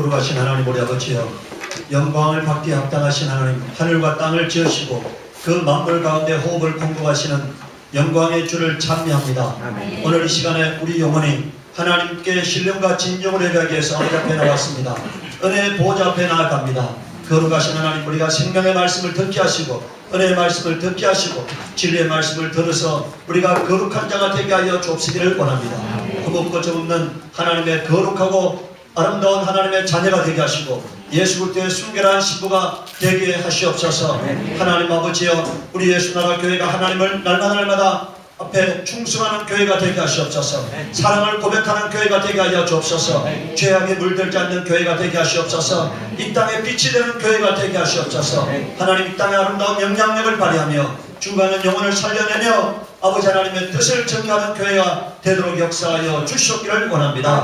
거룩하신 하나님 우리 아버지여, 영광을 받기에 합당하신 하나님, 하늘과 땅을 지으시고 그 만물 가운데 호흡을 공급하시는 영광의 주를 찬미합니다. 아멘. 오늘 이 시간에 우리 영혼이 하나님께 신령과 진정을 예배하기 위해서 아버지 앞에 나왔습니다. 은혜의 보좌 앞에 나아갑니다. 거룩하신 하나님, 우리가 생명의 말씀을 듣게 하시고 은혜의 말씀을 듣게 하시고 진리의 말씀을 들어서 우리가 거룩한 자가 되게 하여 주옵시기를 원합니다. 흠없고 점없는 하나님의 거룩하고 아름다운 하나님의 자녀가 되게 하시고 예수 그리스도의 순결한 신부가 되게 하시옵소서. 하나님 아버지여, 우리 예수나라 교회가 하나님을 날마다 앞에 충성하는 교회가 되게 하시옵소서. 사랑을 고백하는 교회가 되게 하여 주옵소서. 죄악에 물들지 않는 교회가 되게 하시옵소서. 이 땅에 빛이 되는 교회가 되게 하시옵소서. 하나님, 이 땅에 아름다운 영향력을 발휘하며 죽어가는 영혼을 살려내며 아버지 하나님의 뜻을 정리하는 교회가 되도록 역사하여 주시옵기를 원합니다.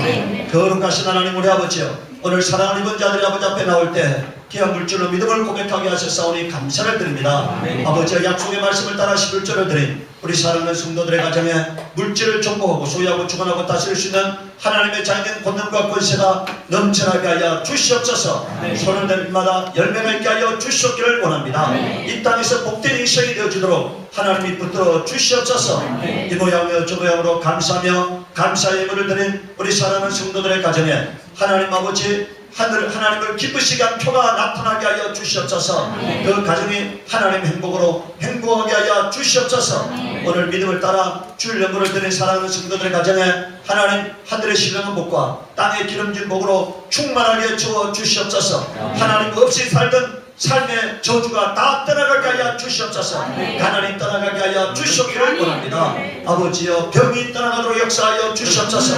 거룩하신 하나님 우리 아버지여, 오늘 사랑을 입은 자들이 아버지 앞에 나올 때 귀한 물질로 믿음을 고백하게 하셨사오니 감사를 드립니다. 아버지의 약속의 말씀을 따라 11절을 드린 우리 사랑하는 성도들의 가정에 물질을 정복하고 소유하고 주관하고 다스릴 수 있는 하나님의 자녀된 권능과 권세가 넘쳐나게 하여 주시옵소서. 손을 댈 일마다 열매가 있게 하여 주시옵기를 원합니다. 이 땅에서 복된 인생이 되어주도록 하나님이 붙들어 주시옵소서. 이 모양이여 저 모양으로 감사하며 감사의 예물을 드린 우리 사랑하는 성도들의 가정에 하나님 아버지 하나님을 기쁘시게 한 표가 나타나게 하여 주시옵소서. 그 가정이 하나님 행복으로 행복하게 하여 주시옵소서. 오늘 믿음을 따라 주일 연구를 드린 사랑하는 성도들의 가정에 하나님 하늘의 신령한 복과 땅의 기름진 복으로 충만하게 주어 주시옵소서. 하나님 없이 살던 삶의 저주가 다 떠나가게 하여 주시옵소서. 가난이 떠나가게 하여 주시옵기를 원합니다. 아버지여, 병이 떠나가도록 역사하여 주시옵소서.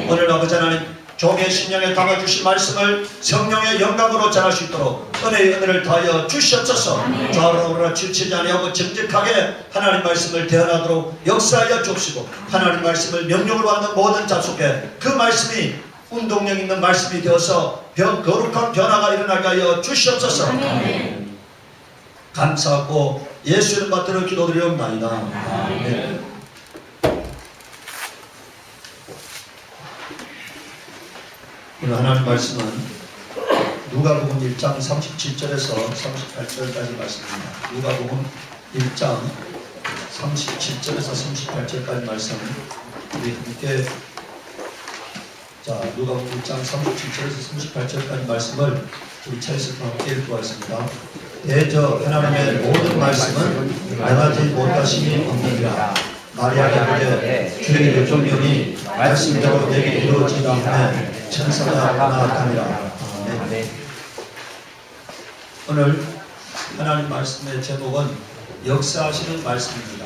오늘 아버지 하나님, 종의 신령에 담아주신 말씀을 성령의 영광으로 전할 수 있도록 은혜의 은혜를 다하여 주시옵소서. 좌우로 치우치지 아니하고 정직하게 하나님 말씀을 대언하도록 역사하여 주옵시고, 하나님 말씀을 명령으로 하는 모든 자 속에 그 말씀이 운동력 있는 말씀이 되어서 거룩한 변화가 일어나게 하여 주시옵소서. 감사하고 예수 이름 받들어 기도드리옵나이다. 아멘. 오늘 하나님 말씀은 누가복음 1장 37절에서 38절까지 말씀입니다. 누가복음 1장 37절에서 38절까지 말씀 우리 함께, 자, 누가복음 1장 37절에서 38절까지 말씀을 우리 차에서 함께 읽고하겠습니다. 대저 하나님의 모든 말씀은 변하지 못하심이 없느니라. 마리아가 이르되 주의 요청령이 말씀대로 내게 이루어지다 하매 천사가 나타나니라. 아멘. 오늘 하나님 말씀의 제목은 역사하시는 말씀입니다.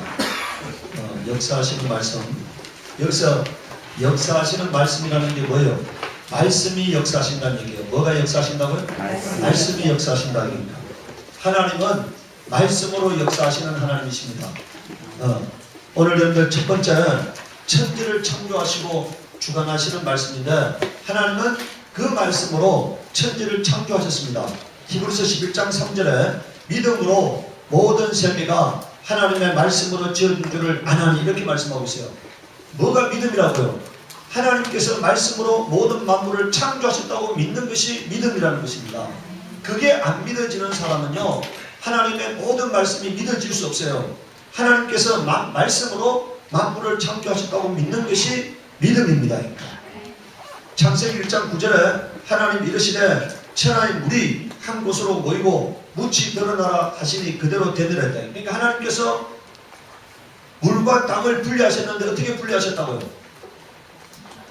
역사하시는 말씀. 여기서 역사하시는 말씀이라는 게 뭐예요? 말씀이 역사하신다는 얘기예요. 뭐가 역사하신다고요? 말씀이 역사하신다는 얘기입니다. 하나님은 말씀으로 역사하시는 하나님이십니다. 오늘 여러분들 첫 번째는 천지를 창조하시고 주관하시는 말씀인데, 하나님은 그 말씀으로 천지를 창조하셨습니다. 히브리서 11장 3절에 믿음으로 모든 세계가 하나님의 말씀으로 지어진 줄을 아나니, 이렇게 말씀하고 있어요. 뭐가 믿음이라고요? 하나님께서 말씀으로 모든 만물을 창조하셨다고 믿는 것이 믿음이라는 것입니다. 그게 안 믿어지는 사람은요, 하나님의 모든 말씀이 믿어질 수 없어요. 하나님께서 말씀으로 만물을 창조하셨다고 믿는 것이 믿음입니다. 창세기 1장 9절에 하나님 이르시되 천하의 물이 한 곳으로 모이고 묻이 드러나라 하시니 그대로 되느라 했다. 그러니까 하나님께서 물과 땅을 분리하셨는데 어떻게 분리하셨다고요?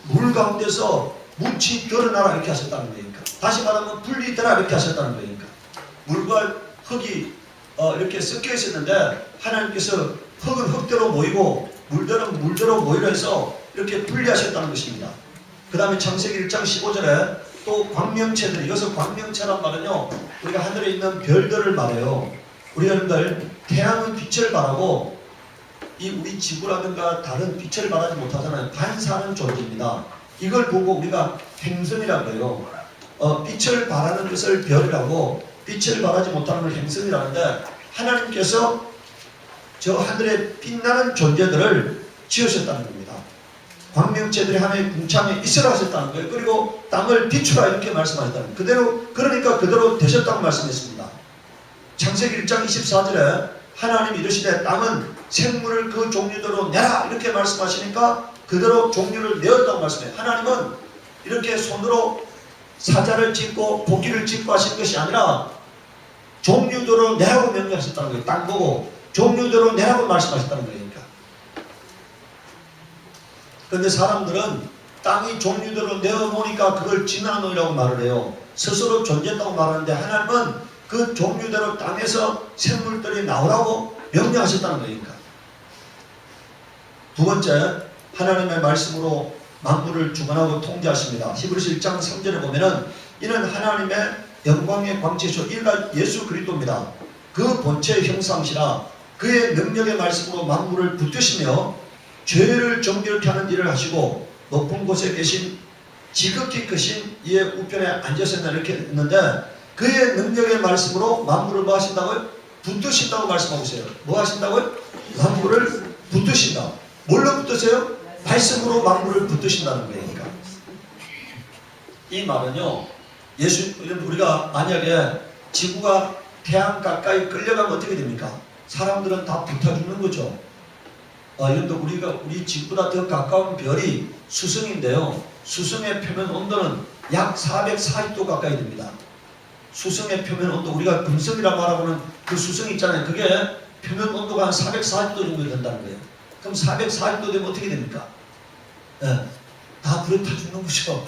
물 가운데서 묻이 드러나라 이렇게 하셨다는 거니까. 다시 말하면 분리되라 이렇게 하셨다는 거니까. 물과 흙이 이렇게 섞여 있었는데 하나님께서 흙은 흙대로 모이고 물들은 물대로 모이라 해서 이렇게 분리하셨다는 것입니다. 그 다음에 창세기 1장 15절에 또 광명체들, 이것은 광명체란 말은요, 우리가 하늘에 있는 별들을 말해요. 우리 여러분들 태양은 빛을 발하고 이 우리 지구라든가 다른 빛을 발하지 못하잖아요. 반사하는 존재입니다. 이걸 보고 우리가 행성이라고 해요. 빛을 발하는 것을 별이라고, 빛을 발하지 못하는 걸 행성이라는데, 하나님께서 저 하늘에 빛나는 존재들을 지으셨다는 겁니다. 광명제들이 하나님의 궁창에 있으라 하셨다는 거예요. 그리고 땅을 비추라 이렇게 말씀하셨다는 거예요. 그대로 그러니까 그대로 되셨다고 말씀했습니다. 창세기 1장 24절에 하나님이 이르시되 땅은 생물을 그 종류대로 내라 이렇게 말씀하시니까 그대로 종류를 내었다고 말씀해요. 하나님은 이렇게 손으로 사자를 짓고 고기를 짓고 하신 것이 아니라 종류대로 내라고 명령하셨다는 거예요. 땅 보고 종류대로 내라고 말씀하셨다는 거예요. 그런데 사람들은 땅이 종류대로 내어놓으니까 그걸 진화론이라고 말을 해요. 스스로 존재했다고 말하는데 하나님은 그 종류대로 땅에서 생물들이 나오라고 명령하셨다는 거니까. 두 번째, 하나님의 말씀으로 만물을 주관하고 통제하십니다. 히브리서 1장 3절에 보면은 이는 하나님의 영광의 광채이시오 이가 예수 그리스도입니다. 그 본체의 형상이시라 그의 능력의 말씀으로 만물을 붙드시며 죄를 정결케 하는 일을 하시고 높은 곳에 계신 지극히 크신 이의 우편에 앉으셨나 이렇게 했는데 그의 능력의 말씀으로 만물을 뭐 하신다고요? 붙드신다고 말씀하고 있어요. 뭐 하신다고요? 만물을 붙드신다. 뭘로 붙드세요? 말씀으로 만물을 붙드신다는 거니까. 이 말은요, 우리가 만약에 지구가 태양 가까이 끌려가면 어떻게 됩니까? 사람들은 다 붙어 죽는 거죠. 이런데 우리 지구보다 더 가까운 별이 수성인데요. 수성의 표면 온도는 약 440도 가까이 됩니다. 수성의 표면 온도, 우리가 금성이라고 말하고는 그 수성 있잖아요. 그게 표면 온도가 한 440도 정도 된다는 거예요. 그럼 440도 되면 어떻게 됩니까? 다 불에 타 죽는 거죠.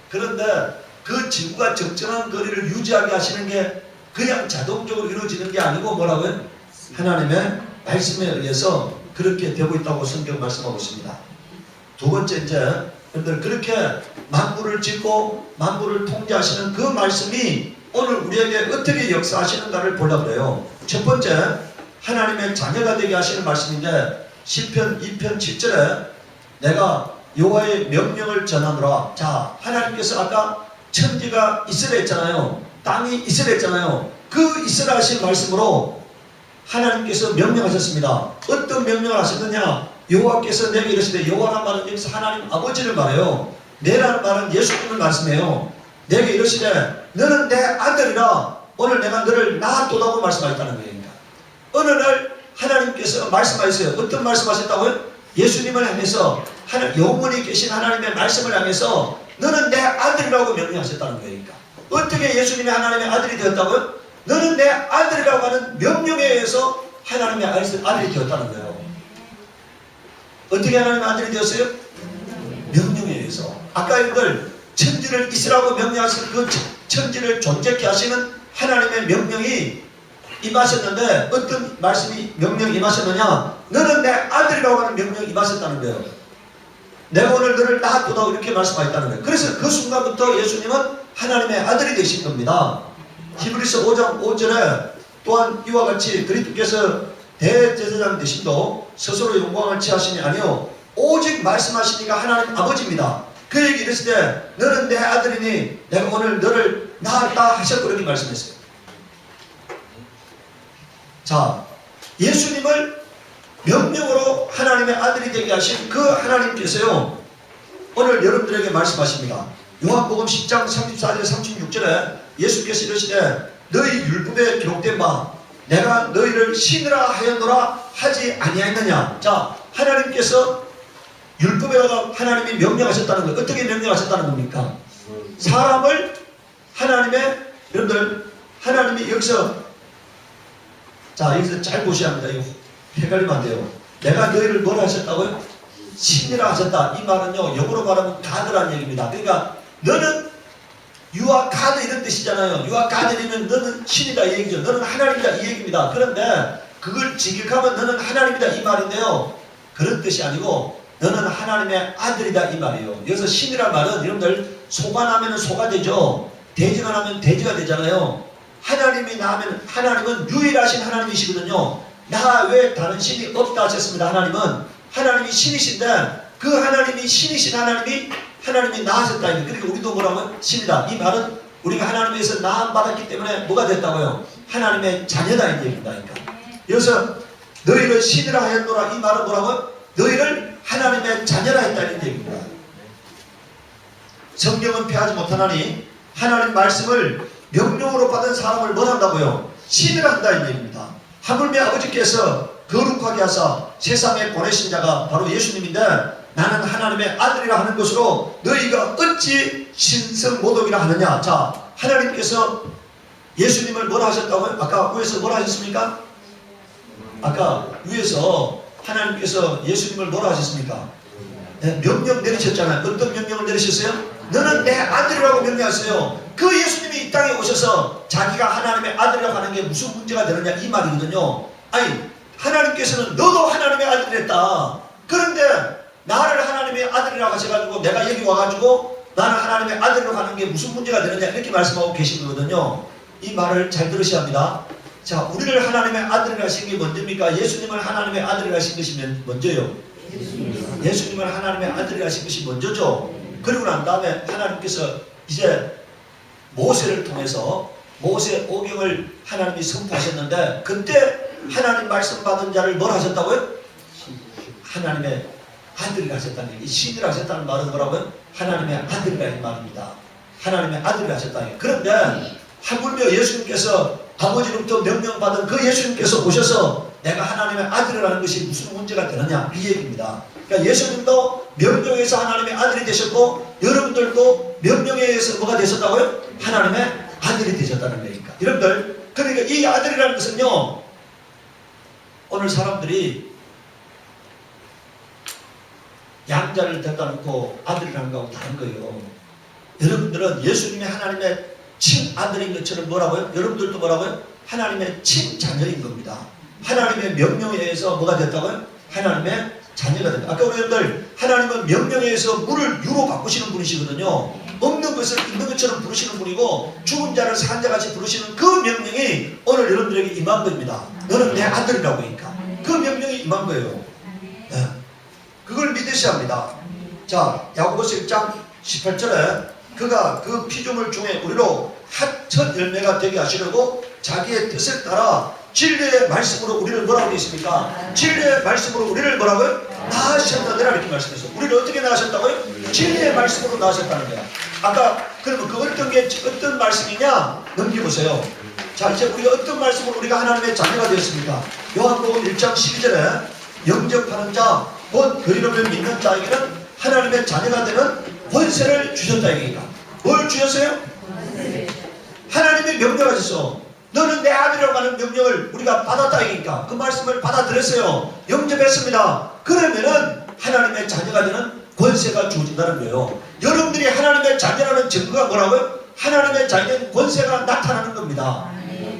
그런데 그 지구가 적정한 거리를 유지하게 하시는 게 그냥 자동적으로 이루어지는 게 아니고 뭐라고요? 하나님의 말씀에 의해서 그렇게 되고 있다고 성경 말씀하고 있습니다. 두 번째, 이제 여러분들 그렇게 만물을 짓고 만물을 통제하시는 그 말씀이 오늘 우리에게 어떻게 역사하시는가를 보려고 해요. 첫 번째, 하나님의 자녀가 되게 하시는 말씀인데 시편 2편 7절에 내가 여호와의 명령을 전하노라. 자, 하나님께서 아까 천지가 있으라 했잖아요. 땅이 있으라 했잖아요. 그 있으라 하신 말씀으로 하나님께서 명령하셨습니다. 어떤 명령을 하셨느냐? 여호와께서 내게 이르시되, 여호와란 말은 여기서 하나님 아버지를 말해요. 내라는 말은 예수님을 말씀해요. 내게 이르시되 너는 내 아들이라 오늘 내가 너를 낳았도다고 말씀하셨다는 거예요. 어느 날 하나님께서 말씀하셨어요. 어떤 말씀하셨다고요? 예수님을 향해서 영원히 계신 하나님의 말씀을 향해서 너는 내 아들이라고 명령하셨다는 거예요. 어떻게 예수님이 하나님의 아들이 되었다고요? 너는 내 아들이라고 하는 명령에 의해서 하나님의 아들이 되었다는 거예요. 어떻게 하나님의 아들이 되었어요? 명령에 의해서. 아까 이들 천지를 있으라고 명령하신 그 천지를 존재케 하시는 하나님의 명령이 임하셨는데 어떤 명령이 임하셨느냐? 너는 내 아들이라고 하는 명령이 임하셨다는 거예요. 내가 오늘 너를 낳았도다 이렇게 말씀하셨다는 거예요. 그래서 그 순간부터 예수님은 하나님의 아들이 되신 겁니다. 히브리서 5장 5절에 또한 이와 같이 그리스도께서 대제사장 되심도 스스로 영광을 취하시니 아니요 오직 말씀하시니가 하나님 아버지입니다. 그에게 이르시되 너는 내 아들이니 내가 오늘 너를 낳았다 하셨고 그렇게 말씀했어요. 자, 예수님을 명령으로 하나님의 아들이 되게 하신 그 하나님께서요 오늘 여러분들에게 말씀하십니다. 요한복음 10장 34절 36절에 예수께서 이르시되 너희 율법에 기록된 바 내가 너희를 신이라 하였노라 하지 아니하였느냐. 자, 하나님께서 율법에다가 하나님이 명령하셨다는 거예요. 어떻게 명령하셨다는 겁니까? 사람을 여러분들 하나님이 여기서 잘 보셔야 합니다. 이거 헷갈리면 안 돼요. 내가 너희를 뭐라 하셨다고요? 신이라 하셨다. 이 말은요 영어로 말하면 가드라는 얘기입니다. 그러니까 너는 You are God 이런 뜻이잖아요. You are God이면 너는 신이다 이 얘기죠. 너는 하나님이다 이 얘기입니다. 그런데 그걸 직역하면 너는 하나님이다 이 말인데요. 그런 뜻이 아니고 너는 하나님의 아들이다 이 말이에요. 여기서 신이란 말은 여러분들 소가 나면 소가 되죠. 돼지가 나면 돼지가 되잖아요. 하나님이 나면 하나님은 유일하신 하나님이시거든요. 나 외에 다른 신이 없다 하셨습니다. 하나님이 신이신데 그 하나님이 신이신 하나님이 나으셨다. 그러니까 우리도 뭐라고요? 신이다. 이 말은 우리가 하나님에서 나음 받았기 때문에 뭐가 됐다고요? 하나님의 자녀다 이 얘기입니다. 여기서 너희를 신이라 하였노라 이 말은 뭐라고요? 너희를 하나님의 자녀라 했다는 얘기입니다. 성경은 패하지 못하나니 하나님 말씀을 명령으로 받은 사람을 뭘 한다고요? 신을 한다 이 얘기입니다. 하물며 아버지께서 거룩하게 하사 세상에 보내신 자가 바로 예수님인데 나는 하나님의 아들이라 하는 것으로 너희가 어찌 신성모독이라 하느냐. 자, 하나님께서 예수님을 뭐라 하셨다고요? 아까 위에서 뭐라 하셨습니까? 아까 위에서 하나님께서 예수님을 뭐라 하셨습니까? 네, 명령 내리셨잖아요. 어떤 명령을 내리셨어요? 너는 내 아들이라고 명령하세요. 그 예수님이 이 땅에 오셔서 자기가 하나님의 아들이라고 하는 게 무슨 문제가 되느냐 이 말이거든요. 아니 하나님께서는 너도 하나님의 아들이랬다. 그런데 나를 하나님의 아들이라고 하셔가지고 내가 여기 와가지고 나는 하나님의 아들이라고 하는 게 무슨 문제가 되느냐 이렇게 말씀하고 계신 거거든요. 이 말을 잘 들으셔야 합니다. 자, 우리를 하나님의 아들이라 하신 게 먼저입니까? 예수님을 하나님의 아들이라 하신 것이 먼저요. 예수님을 하나님의 아들이라 하신 것이 먼저죠. 그리고 난 다음에 하나님께서 이제 모세를 통해서 모세 오경을 하나님이 선포하셨는데 그때 하나님 말씀 받은 자를 뭘 하셨다고요? 하나님의 아들이라 하셨다는 얘기. 신이라 하셨다는 말은 뭐라고요? 하나님의 아들이라는 말입니다. 하나님의 아들이라 하셨다는 얘기. 그런데 하물며 예수님께서 아버지로부터 명령받은 그 예수님께서 오셔서 내가 하나님의 아들이라는 것이 무슨 문제가 되느냐 이 얘기입니다. 그러니까 예수님도 명령에 의해서 하나님의 아들이 되셨고 여러분들도 명령에 의해서 뭐가 되셨다고요? 하나님의 아들이 되셨다는 얘기니까. 여러분들 그러니까 이 아들이라는 것은요 오늘 사람들이 양자를 데려다 놓고 아들이라는 거하고 다른 거예요. 여러분들은 예수님이 하나님의 친아들인 것처럼 뭐라고요? 여러분들도 뭐라고요? 하나님의 친자녀인 겁니다. 하나님의 명령에 의해서 뭐가 됐다고요? 하나님의 자녀가 된다. 아까 우리 여러분들 하나님은 명령에 의해서 물을 유로 바꾸시는 분이시거든요. 없는 것을 있는 것처럼 부르시는 분이고 죽은 자를 산 자같이 부르시는 그 명령이 오늘 여러분들에게 임한 겁니다. 너는 내 아들이라고 하니까 그 명령이 임한 거예요. 네. 그걸 믿으셔야 합니다. 자, 야고보서 1장 18절에 그가 그 피조물 중에 우리로 첫 열매가 되게 하시려고 자기의 뜻을 따라 진리의 말씀으로 우리를 뭐라고 되어 있습니까? 진리의 말씀으로 우리를 뭐라고요? 낳으셨느니라 이렇게 말씀했어요. 우리를 어떻게 낳으셨다고요? 진리의 말씀으로 낳으셨다는 거야. 아까 그러면 그 어떤 게 어떤 말씀이냐 넘겨보세요. 자, 이제 우리가 어떤 말씀으로 우리가 하나님의 자녀가 되었습니까? 요한복음 1장 12절에 영접하는 자 곧 그 이름을 믿는 자에게는 하나님의 자녀가 되는 권세를 주셨다 이게니까. 뭘 주셨어요? 하나님이 명령하셨어. 너는 내 아들이라고 하는 명령을 우리가 받았다 이기니까 그 말씀을 받아들였어요. 영접했습니다. 그러면은 하나님의 자녀가 되는 권세가 주어진다는 거예요. 여러분들이 하나님의 자녀라는 증거가 뭐라고요? 하나님의 자녀는 권세가 나타나는 겁니다.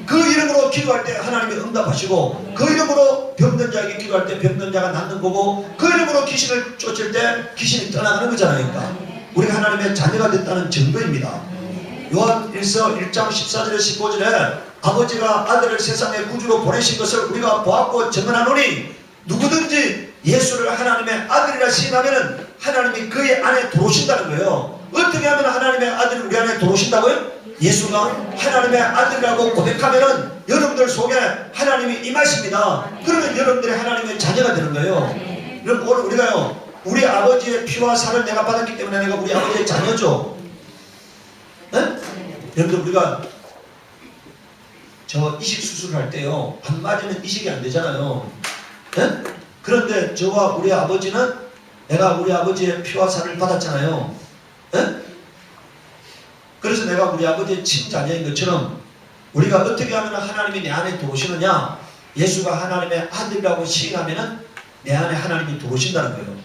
그 이름으로 기도할 때 하나님이 응답하시고 그 이름으로 병든 자에게 기도할 때 병든 자가 낫는 거고 그 이름으로 귀신을 쫓을 때 귀신이 떠나가는 거잖아요. 그러니까 우리가 하나님의 자녀가 됐다는 증거입니다. 요한 1서 1장 14절에 15절에 아버지가 아들을 세상의 구주로 보내신 것을 우리가 보았고 증언하노니 누구든지 예수를 하나님의 아들이라 시인하면 하나님이 그의 안에 들어오신다는 거예요. 어떻게 하면 하나님의 아들이 우리 안에 들어오신다고요? 예수가 하나님의 아들이라고 고백하면은 여러분들 속에 하나님이 임하십니다. 그러면 여러분들이 하나님의 자녀가 되는 거예요. 여러분 오늘 우리가요 우리 아버지의 피와 살을 내가 받았기 때문에 내가 우리 아버지의 자녀죠. 네? 여러분들 우리가 저 이식 수술을 할 때요 안 맞으면 이식이 안 되잖아요. 네? 그런데 저와 우리 아버지는 내가 우리 아버지의 피와 살을 받았잖아요. 네? 그래서 내가 우리 아버지의 친자녀인 것처럼 우리가 어떻게 하면 하나님이 내 안에 들어오시느냐? 예수가 하나님의 아들이라고 시인하면 내 안에 하나님이 들어오신다는 거예요.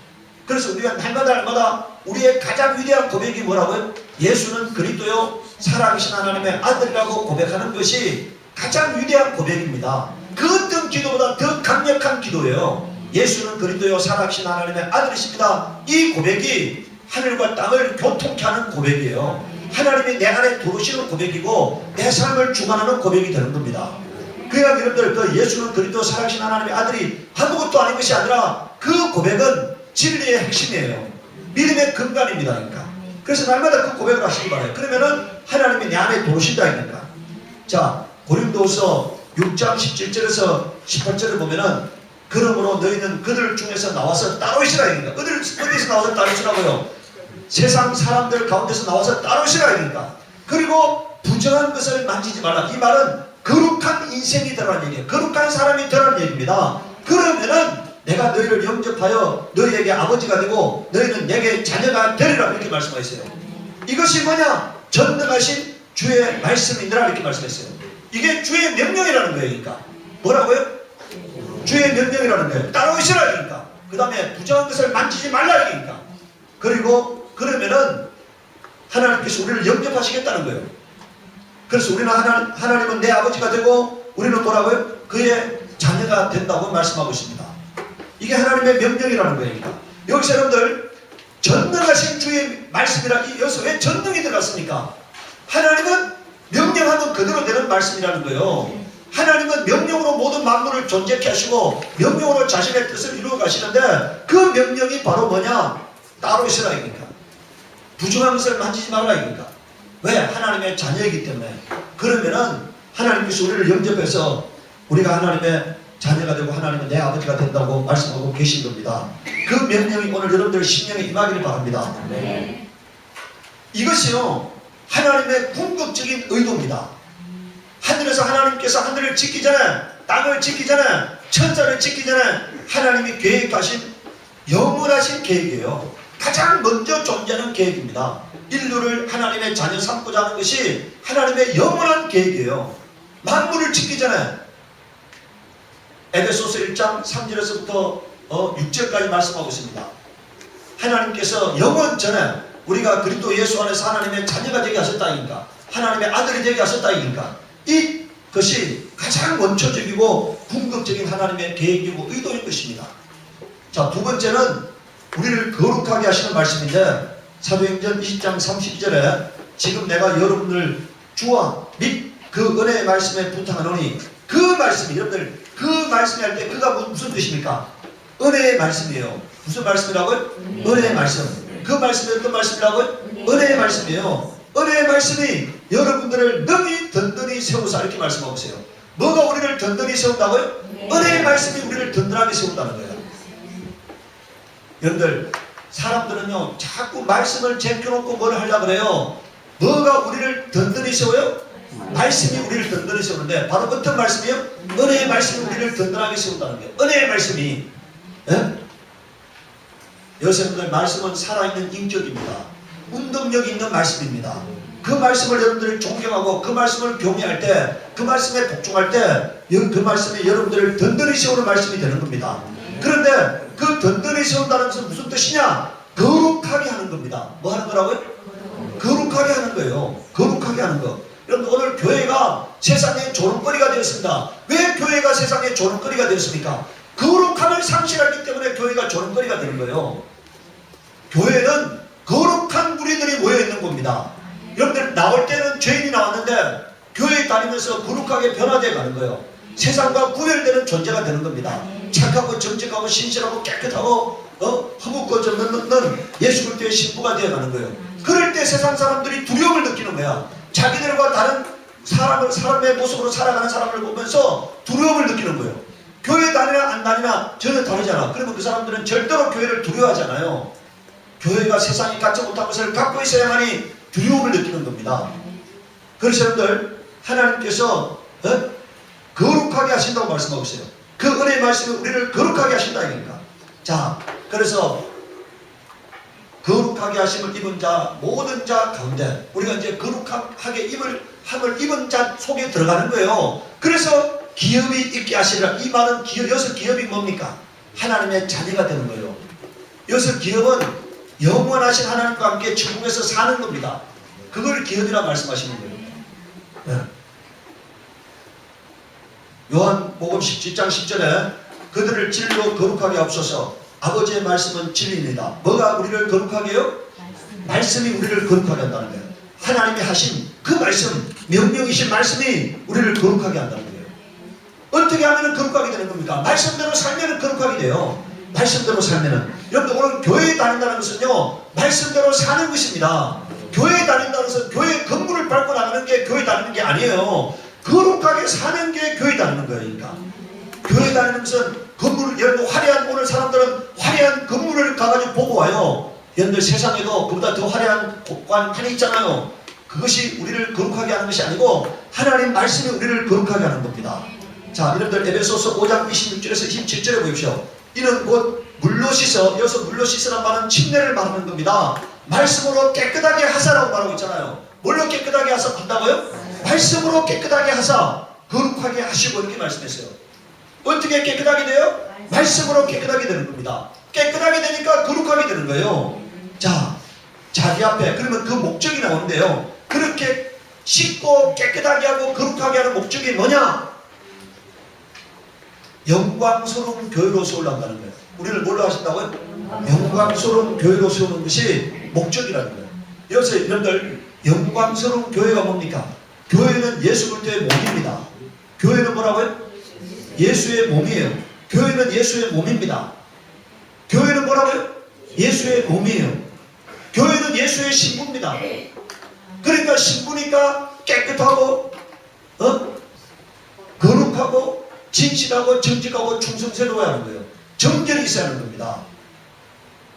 그래서 우리가 날마다 우리의 가장 위대한 고백이 뭐라고요? 예수는 그리스도요 살아계신 하나님의 아들이라고 고백하는 것이 가장 위대한 고백입니다. 그 어떤 기도보다 더 강력한 기도예요. 예수는 그리스도요 살아계신 하나님의 아들이십니다. 이 고백이 하늘과 땅을 교통케 하는 고백이에요. 하나님이 내 안에 들어오시는 고백이고 내 삶을 주관하는 고백이 되는 겁니다. 그러니까 여러분들 그 예수는 그리스도 살아계신 하나님의 아들이 아무것도 아닌 것이 아니라 그 고백은 진리의 핵심이에요. 믿음의 근간입니다. 그러니까. 그래서 날마다 그 고백을 하시기 바라요. 그러면은 하나님이 내 안에 들어오신다 하니까. 자, 고린도서 6장 17절에서 18절을 보면은 그러므로 너희는 그들 중에서 나와서 따로 있으라 이니까. 어디서 나와서 따로 있으라고요? 세상 사람들 가운데서 나와서 따로 있으라 이니까. 그리고 부정한 것을 만지지 말라. 이 말은 거룩한 인생이 되라는 얘기예요. 거룩한 사람이 되라는 얘기입니다. 그러면은 내가 너희를 영접하여 너희에게 아버지가 되고 너희는 내게 자녀가 되리라 이렇게 말씀하셨어요. 이것이 뭐냐? 전능하신 주의 말씀이니라 이렇게 말씀했어요. 이게 주의 명령이라는 거예요. 그러니까 뭐라고요? 주의 명령이라는 거예요. 따로 있으라 그러니까. 그 다음에 부정한 것을 만지지 말라 그러니까. 그리고 그러면은 하나님께서 우리를 영접하시겠다는 거예요. 그래서 우리는 하나님은 내 아버지가 되고 우리는 뭐라고요? 그의 자녀가 된다고 말씀하고 있습니다. 이게 하나님의 명령이라는 거예요. 그러니까. 여기서 여러분들 전능하신 주의 말씀이라 여기서 왜 전능이 들어갔습니까? 하나님은 명령하면 그대로 되는 말씀이라는 거예요. 하나님은 명령으로 모든 만물을 존재케 하시고 명령으로 자신의 뜻을 이루어 가시는데 그 명령이 바로 뭐냐? 따로 있으라 이니까. 부정한 것을 만지지 말라 이니까. 왜? 하나님의 자녀이기 때문에. 그러면은 하나님께서 우리를 영접해서 우리가 하나님의 자녀가 되고 하나님은 내 아버지가 된다고 말씀하고 계신 겁니다. 그 명령이 오늘 여러분들 심령에 임하기를 바랍니다. 네. 이것이요 하나님의 궁극적인 의도입니다. 하늘에서 하나님께서 하늘을 짓기 전에 땅을 짓기 전에 천사를 짓기 전에 하나님이 계획하신 영원하신 계획이에요. 가장 먼저 존재하는 계획입니다. 인류를 하나님의 자녀 삼고자 하는 것이 하나님의 영원한 계획이에요. 만물을 짓기 전에 에베소서 1장 3절에서부터 6절까지 말씀하고 있습니다. 하나님께서 영원 전에 우리가 그리스도 예수 안에서 하나님의 자녀가 되게 하셨다니까, 하나님의 아들이 되게 하셨다니까, 이것이 가장 원초적이고 궁극적인 하나님의 계획이고 의도인 것입니다. 자, 두 번째는 우리를 거룩하게 하시는 말씀인데 사도행전 20장 32절에 지금 내가 여러분을 주와 및 그 은혜의 말씀에 부탁하노니, 그 말씀이 여러분들 그 말씀이 할 때 그가 무슨 뜻입니까? 은혜의 말씀이에요. 무슨 말씀이라고요? 은혜의 말씀. 그 말씀이 어떤 말씀이라고요? 은혜의 말씀이에요. 은혜의 말씀이 여러분들을 능히 든든히 세우사 이렇게 말씀하고 있어요. 뭐가 우리를 든든히 세운다고요? 은혜의 말씀이 우리를 든든하게 세운다는 거예요. 여러분들 사람들은요 자꾸 말씀을 제껴놓고 뭘 하려고 그래요? 뭐가 우리를 든든히 세워요? 말씀이 우리를 든든히 세우는데 바로 어떤 말씀이요? 은혜의 말씀이 우리를 든든하게 세운다는 거예요. 은혜의 말씀이 여러분들 말씀은 살아있는 인격입니다. 운동력이 있는 말씀입니다. 그 말씀을 여러분들이 존경하고 그 말씀을 경외할 때, 그 말씀에 복종할 때 그 말씀이 여러분들을 든든히 세우는 말씀이 되는 겁니다. 그런데 그 든든히 세운다는 것은 무슨 뜻이냐? 거룩하게 하는 겁니다. 뭐 하는 거라고요? 거룩하게 하는 거예요. 거룩하게 하는 거. 여러분 오늘 교회가 세상의 조롱거리가 되었습니다. 왜 교회가 세상의 조롱거리가 되었습니까? 거룩함을 상실하기 때문에 교회가 조롱거리가 되는 거예요. 교회는 거룩한 무리들이 모여있는 겁니다. 여러분들 나올 때는 죄인이 나왔는데 교회에 다니면서 거룩하게 변화되어 가는 거예요. 세상과 구별되는 존재가 되는 겁니다. 착하고 정직하고 신실하고 깨끗하고 허물고져 넣는 예수 그리스도의 신부가 되어가는 거예요. 그럴 때 세상 사람들이 두려움을 느끼는 거야. 자기들과 다른 사람의 모습으로 살아가는 사람을 보면서 두려움을 느끼는 거예요. 교회 다니나 안 다니나 전혀 다르잖아. 그러면 그 사람들은 절대로 교회를 두려워하잖아요. 교회가 세상이 갖지 못한 것을 갖고 있어야만이 두려움을 느끼는 겁니다. 그래서 여러분들 하나님께서 거룩하게 하신다고 말씀하고 있어요. 그 은혜의 말씀이 우리를 거룩하게 하신다 이겁니다. 자, 그래서 거룩하게 하심을 입은 자 모든 자 가운데 우리가 이제 거룩하게 함을 입은 자 속에 들어가는 거예요. 그래서 기업이 있게 하시리라. 이 말은 여기서 기업이 뭡니까? 하나님의 자녀가 되는 거예요. 여기서 기업은 영원하신 하나님과 함께 천국에서 사는 겁니다. 그걸 기업이라고 말씀하시는 거예요. 네. 요한복음 17장 10절에 그들을 진리로 거룩하게 하옵소서. 아버지의 말씀은 진리입니다. 뭐가 우리를 거룩하게 해요? 말씀이 우리를 거룩하게 한다는 거예요. 하나님이 하신 그 말씀, 명령이신 말씀이 우리를 거룩하게 한다는 거예요. 어떻게 하면 거룩하게 되는 겁니까? 말씀대로 살면 거룩하게 돼요. 말씀대로 살면은. 여러분들 오늘 교회에 다닌다는 것은요 말씀대로 사는 것입니다. 교회에 다닌다는 것은 교회 건물을 밟고 나가는 게 교회 다니는 게 아니에요. 거룩하게 사는 게 교회 다니는 거예요. 그러니까 교회 다니는 것은 건물을 열고 화려한, 오늘 사람들은 화려한 건물을 가가지고 보고 와요. 여러분들 세상에도 그보다 더 화려한 곳관 많이 있잖아요. 그것이 우리를 거룩하게 하는 것이 아니고 하나님 말씀이 우리를 거룩하게 하는 겁니다. 자, 여러분들 에베소서 5장 26절에서 27절에 보십시오. 이는 곧 물로 씻어, 여기서 물로 씻으란 말은 침례를 말하는 겁니다. 말씀으로 깨끗하게 하사라고 말하고 있잖아요. 뭘로 깨끗하게 하사 한다고요? 말씀으로 깨끗하게 하사 거룩하게 하시고 이렇게 말씀했어요. 어떻게 깨끗하게 돼요? 말씀으로 깨끗하게 되는 겁니다. 깨끗하게 되니까 거룩하게 되는 거예요. 자, 자기 앞에, 그러면 그 목적이 나오는데요. 그렇게 씻고 깨끗하게 하고 거룩하게 하는 목적이 뭐냐? 영광스러운 교회로 세우려는 거예요. 우리를 뭘로 하신다고요? 영광스러운 교회로 세우는 것이 목적이라는 거예요. 여기서 여러분들 영광스러운 교회가 뭡니까? 교회는 예수 그리스도의 몸입니다. 교회는 뭐라고요? 예수의 몸이에요. 교회는 예수의 몸입니다. 교회는 뭐라고요? 예수의 몸이에요. 교회는 예수의 신부입니다. 그러니까 신부니까 깨끗하고 거룩하고 진실하고 정직하고 충성스러워야 하는 거예요. 정결이 있어야 하는 겁니다.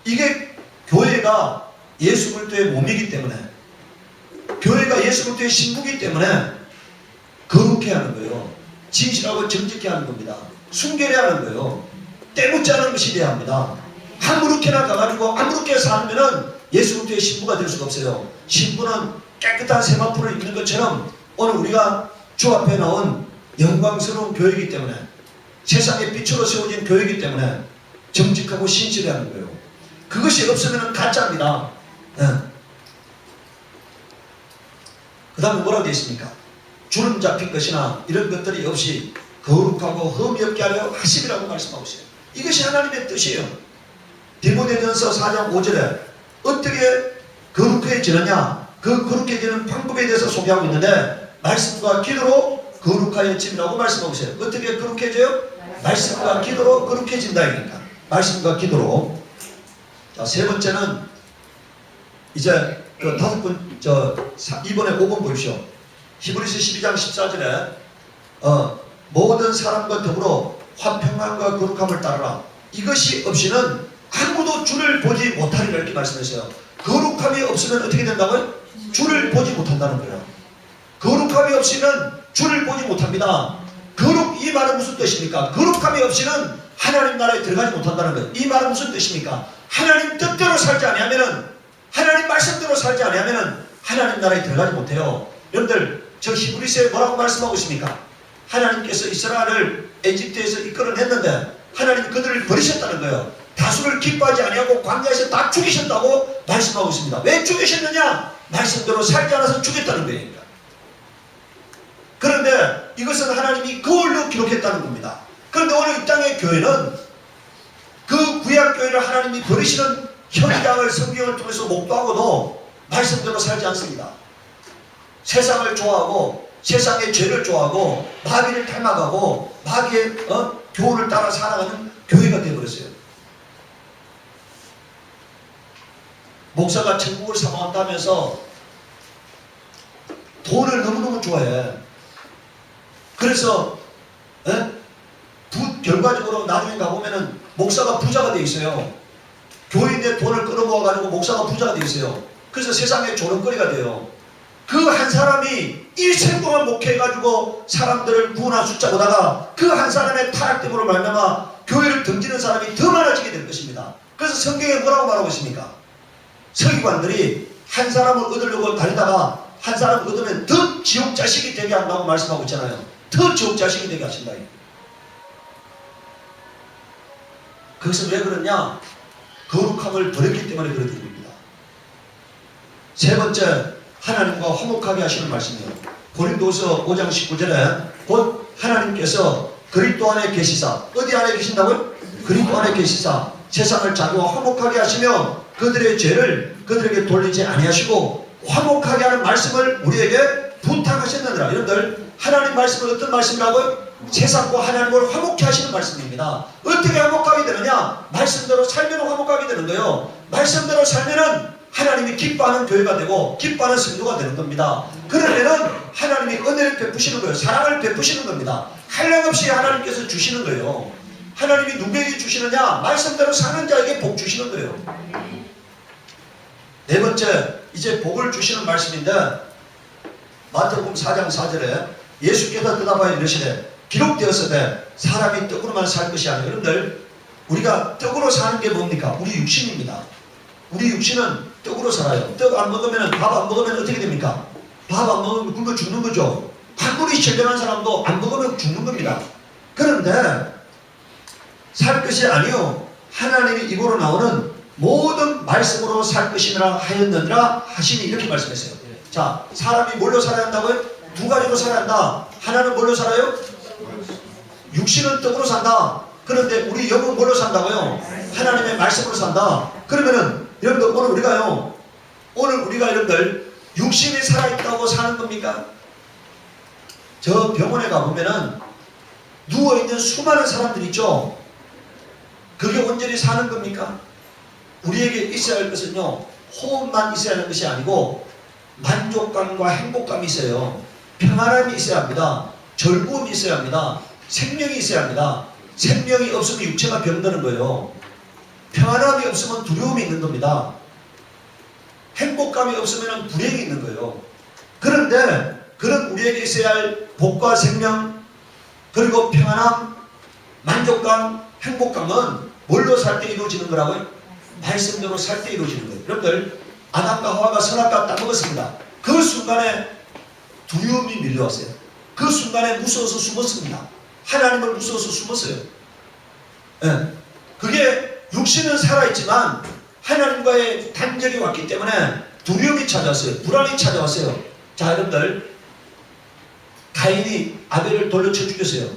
이게 교회가 예수 그리스도의 몸이기 때문에, 교회가 예수 그리스도의 신부이기 때문에 거룩해야 하는 거예요. 진실하고 정직해야 하는 겁니다. 순결해야 하는 거예요. 때묻지 않은 것이 돼야 합니다. 아무렇게나 가가지고 아무렇게 살면은 예수 그리스도의 신부가 될 수가 없어요. 신부는 깨끗한 세마포를 입는 것처럼 오늘 우리가 주 앞에 나온 영광스러운 교회이기 때문에, 세상의 빛으로 세워진 교회이기 때문에 정직하고 신실해야 하는 거예요. 그것이 없으면 가짜입니다. 네. 그 다음에 뭐라고 되어 있습니까? 주름 잡힌 것이나 이런 것들이 없이 거룩하고 흠이 없게 하려 하심이라고 말씀하고 있어요. 이것이 하나님의 뜻이에요. 디모데전서 4장 5절에 어떻게 거룩해지느냐, 그 거룩해지는 방법에 대해서 소개하고 있는데, 말씀과 기도로 거룩하여짐이라고 말씀하고 있어요. 어떻게 거룩해져요? 말씀과 기도로 거룩해진다. 그러니까 말씀과 기도로. 자, 세 번째는 이제 그 다섯 번, 이번에 5번 보십시오. 히브리서 12장 14절에 모든 사람과 더불어 화평함과 거룩함을 따르라. 이것이 없이는 아무도 주를 보지 못하리라 이렇게 말씀했어요. 거룩함이 없으면 어떻게 된다고요? 주를 보지 못한다는 거예요. 거룩함이 없이는 주를 보지 못합니다. 이 말은 무슨 뜻입니까? 거룩함이 없이는 하나님 나라에 들어가지 못한다는 거예요. 이 말은 무슨 뜻입니까? 하나님 뜻대로 살지 아니하면은, 하나님 말씀대로 살지 아니하면은 하나님 나라에 들어가지 못해요. 여러분들, 저 히브리서에 뭐라고 말씀하고 있습니까? 하나님께서 이스라엘을 에집트에서 이끌어냈는데 하나님 그들을 버리셨다는 거예요. 다수를 기뻐하지 아니하고 광야에서 다 죽이셨다고 말씀하고 있습니다. 왜 죽이셨느냐? 말씀대로 살지 않아서 죽였다는 거예요. 그런데 이것은 하나님이 거울로 기록했다는 겁니다. 그런데 오늘 이 땅의 교회는 그 구약교회를 하나님이 버리시는 현장을 성경을 통해서 목도하고도 말씀대로 살지 않습니다. 세상을 좋아하고 세상의 죄를 좋아하고 마귀를 닮아가고 마귀의 교훈을 따라 살아가는 교회가 되어버렸어요. 목사가 천국을 사모한다면서 돈을 너무너무 좋아해. 그래서 결과적으로 나중에 가보면은 목사가 부자가 돼 있어요. 교인의 돈을 끌어모아가지고 목사가 부자가 돼 있어요. 그래서 세상에 조롱거리가 돼요. 그 한 사람이 일생 동안 목회해가지고 사람들을 구원할 숫자 보다가 그 한 사람의 타락됨으로 말미암아 교회를 등지는 사람이 더 많아지게 될 것입니다. 그래서 성경에 뭐라고 말하고 있습니까? 서기관들이 한 사람을 얻으려고 다니다가 한 사람을 얻으면 더 지옥 자식이 되게 한다고 말씀하고 있잖아요. 더 지옥 자식이 되게 하신다. 그것은 왜 그러냐? 거룩함을 버렸기 때문에 그렇게 됩니다. 세 번째, 하나님과 화목하게 하시는 말씀이에요. 고린도서 5장 19절에 곧 하나님께서 그리스도 안에 계시사, 어디 안에 계신다고요? 그리스도 안에 계시사 세상을 자기와 화목하게 하시며 그들의 죄를 그들에게 돌리지 아니하시고 화목하게 하는 말씀을 우리에게 부탁하셨느니라. 여러분들, 하나님 말씀은 어떤 말씀이라고요? 세상과 하나님을 화목케 하시는 말씀입니다. 어떻게 화목하게 되느냐? 말씀대로 살면 화목하게 되는 거예요. 말씀대로 살면은 하나님이 기뻐하는 교회가 되고 기뻐하는 성도가 되는 겁니다. 그러면은 하나님이 은혜를 베푸시는 거예요. 사랑을 베푸시는 겁니다. 한량없이 하나님께서 주시는 거예요. 하나님이 누구에게 주시느냐? 말씀대로 사는 자에게 복 주시는 거예요. 네 번째, 이제 복을 주시는 말씀인데 마태복음 4장 4절에 예수께서 대답하여 이르시되 기록되었으되 사람이 떡으로만 살 것이 아니라, 여러분들 우리가 떡으로 사는 게 뭡니까? 우리 육신입니다. 우리 육신은 떡으로 살아요. 떡 안 먹으면, 밥 안 먹으면 어떻게 됩니까? 밥 안 먹으면 굶어 죽는 거죠. 아무리 신령한 사람도 안 먹으면 죽는 겁니다. 그런데 살 것이 아니요 하나님이 입으로 나오는 모든 말씀으로 살 것이니라 하였느니라 하시니, 이렇게 말씀했어요. 자, 사람이 뭘로 살아야 한다고요? 두 가지로 살아야 한다. 하나는 뭘로 살아요? 육신은 떡으로 산다. 그런데 우리 영은 뭘로 산다고요? 하나님의 말씀으로 산다. 그러면은 여러분들 오늘 우리가 여러분들 육신이 살아있다고 사는 겁니까? 저 병원에 가보면은 누워있는 수많은 사람들이 있죠. 그게 온전히 사는 겁니까? 우리에게 있어야 할 것은요, 호흡만 있어야 하는 것이 아니고 만족감과 행복감이 있어요. 평안함이 있어야 합니다. 즐거움이 있어야 합니다. 생명이 있어야 합니다. 생명이 없으면 육체가 병드는 거예요. 평안함이 없으면 두려움이 있는 겁니다. 행복감이 없으면 불행이 있는 거예요. 그런데 그런 우리에게 있어야 할 복과 생명, 그리고 평안함, 만족감, 행복감은 뭘로 살 때 이루어지는 거라고요? 말씀대로 살 때 이루어지는 거예요. 여러분들, 아담과 하와가 선악과 따먹었습니다. 그 순간에 두려움이 밀려왔어요. 그 순간에 무서워서 숨었습니다. 하나님을 무서워서 숨었어요. 네. 그게 육신은 살아있지만 하나님과의 단절이 왔기 때문에 두려움이 찾아왔어요. 불안이 찾아왔어요. 자, 여러분들, 가인이 아벨을 돌려쳐 죽였어요.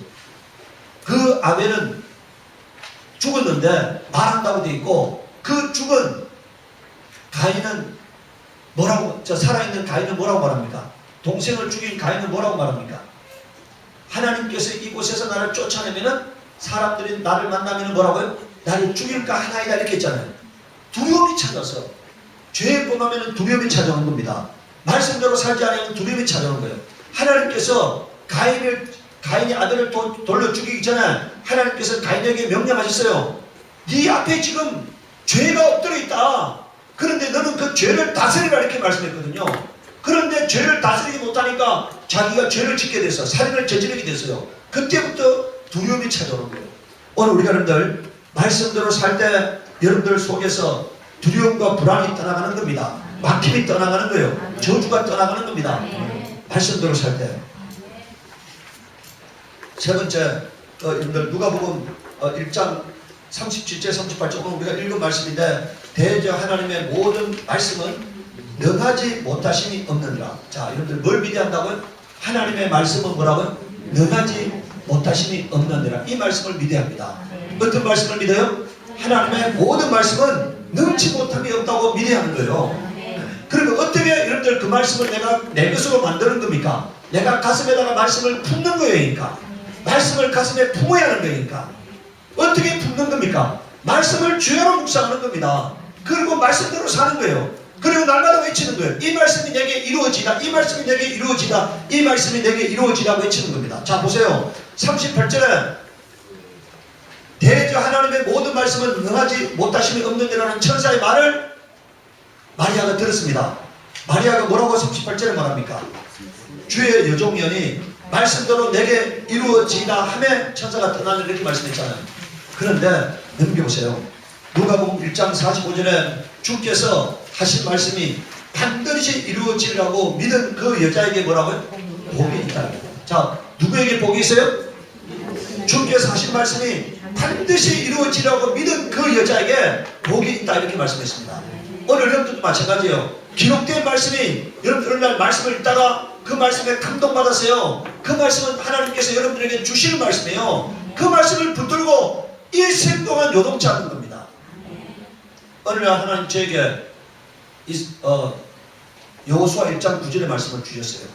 그 아벨은 죽었는데 말한다고 되어 있고, 그 죽은 가인은 뭐라고, 살아있는 가인은 뭐라고 말합니까? 동생을 죽인 가인은 뭐라고 말합니까? 하나님께서 이곳에서 나를 쫓아내면은 사람들이 나를 만나면 뭐라고요? 나를 죽일까 하나이다, 이렇게 했잖아요. 두려움이 찾아서, 죄에 범하면 두려움이 찾아오는 겁니다. 말씀대로 살지 않으면 두려움이 찾아오는 거예요. 하나님께서 가인이 아들을 돌려 죽이기 전에 하나님께서 가인에게 명령하셨어요. 네 앞에 지금 죄가 엎드려 있다. 그런데 너는 그 죄를 다스리라, 이렇게 말씀했거든요. 그런데 죄를 다스리지 못하니까 자기가 죄를 짓게 돼서 살인을 저지르게 됐어요. 그때부터 두려움이 찾아오는 거예요. 오늘 우리가 여러분들 말씀대로 살 때 여러분들 속에서 두려움과 불안이 떠나가는 겁니다. 막힘이 떠나가는 거예요. 저주가 떠나가는 겁니다. 말씀대로 살 때. 세 번째, 여러분들 누가복음 1장 37절 38절 오늘 우리가 읽은 말씀인데, 대저 하나님의 모든 말씀은 능하지 못하심이 없느니라. 자, 여러분들 뭘 믿어한다고요? 하나님의 말씀은 뭐라고요? 능하지 못하심이 없느니라. 이 말씀을 믿어야 합니다. 어떤 말씀을 믿어요? 하나님의 모든 말씀은 능치 못함이 없다고 믿어야 하는 거예요. 그리고 어떻게 여러분들 그 말씀을 내가 내 것으로 만드는 겁니까? 내가 가슴에다가 말씀을 품는 거니까. 말씀을 가슴에 품어야 하는 거니까. 어떻게 품는 겁니까? 말씀을 주야로 묵상하는 겁니다. 그리고 말씀대로 사는 거예요. 그리고 날마다 외치는 거예요. 이 말씀이 내게 이루어지다. 이 말씀이 내게 이루어지다. 이 말씀이 내게 이루어지다 외치는 겁니다. 자, 보세요. 38절에 대저 하나님의 모든 말씀은 능하지 못하심이 없느니라는 천사의 말을 마리아가 들었습니다. 마리아가 뭐라고 38절에 말합니까? 주의 여종년이 말씀대로 내게 이루어지다 하매 천사가 떠나는, 이렇게 말씀했잖아요. 그런데 넘겨보세요. 누가복음 1장 45절에 주께서 하신 말씀이 반드시 이루어지리라고 믿은 그 여자에게 뭐라고요? 복이 있다. 자, 누구에게 복이 있어요? 주께서 하신 말씀이 반드시 이루어지리라고 믿은 그 여자에게 복이 있다, 이렇게 말씀했습니다. 오늘 여러분들도 마찬가지예요. 기록된 말씀이, 여러분들 어느 날 말씀을 읽다가 그 말씀에 감동받았어요. 그 말씀은 하나님께서 여러분들에게 주시는 말씀이에요. 그 말씀을 붙들고 일생 동안 요동치 않는 겁니다. 어느 날 하나님 저에게 여호수아 1장 9절의 말씀을 주셨어요.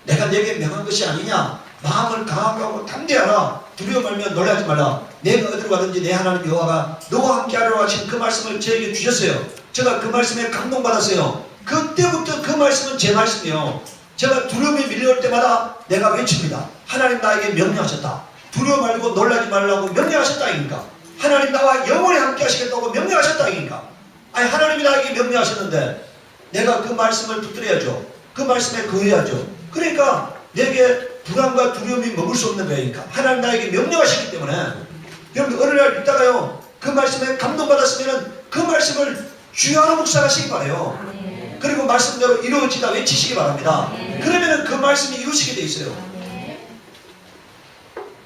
내가 내게 명한 것이 아니냐? 마음을 강하게 하고 담대하라. 두려워 말면 놀라지 말라. 내가 어디로 가든지 내 하나님 여호와가 너와 함께 하리라 하신 그 말씀을 저에게 주셨어요. 제가 그 말씀에 감동받았어요. 그때부터 그 말씀은 제 말씀이요. 제가 두려움이 밀려올 때마다 내가 외칩니다. 하나님 나에게 명령하셨다. 두려워 말고 놀라지 말라고 명령하셨다 이니까. 하나님 나와 영원히 함께 하시겠다고 명령하셨다 이니까. 아니 하나님이 나에게 명령하셨는데 내가 그 말씀을 붙들어야죠. 그 말씀에 거해야죠. 그러니까 내게 불안과 두려움이 머물 수 없는 거니까. 하나님 나에게 명령하셨기 때문에. 여러분 어느 날 있다가요 그 말씀에 감동받았으면 그 말씀을 주야로 묵상하시기 바라요. 그리고 말씀대로 이루어지다 외치시기 바랍니다. 그러면 그 말씀이 이루어지게 돼 있어요.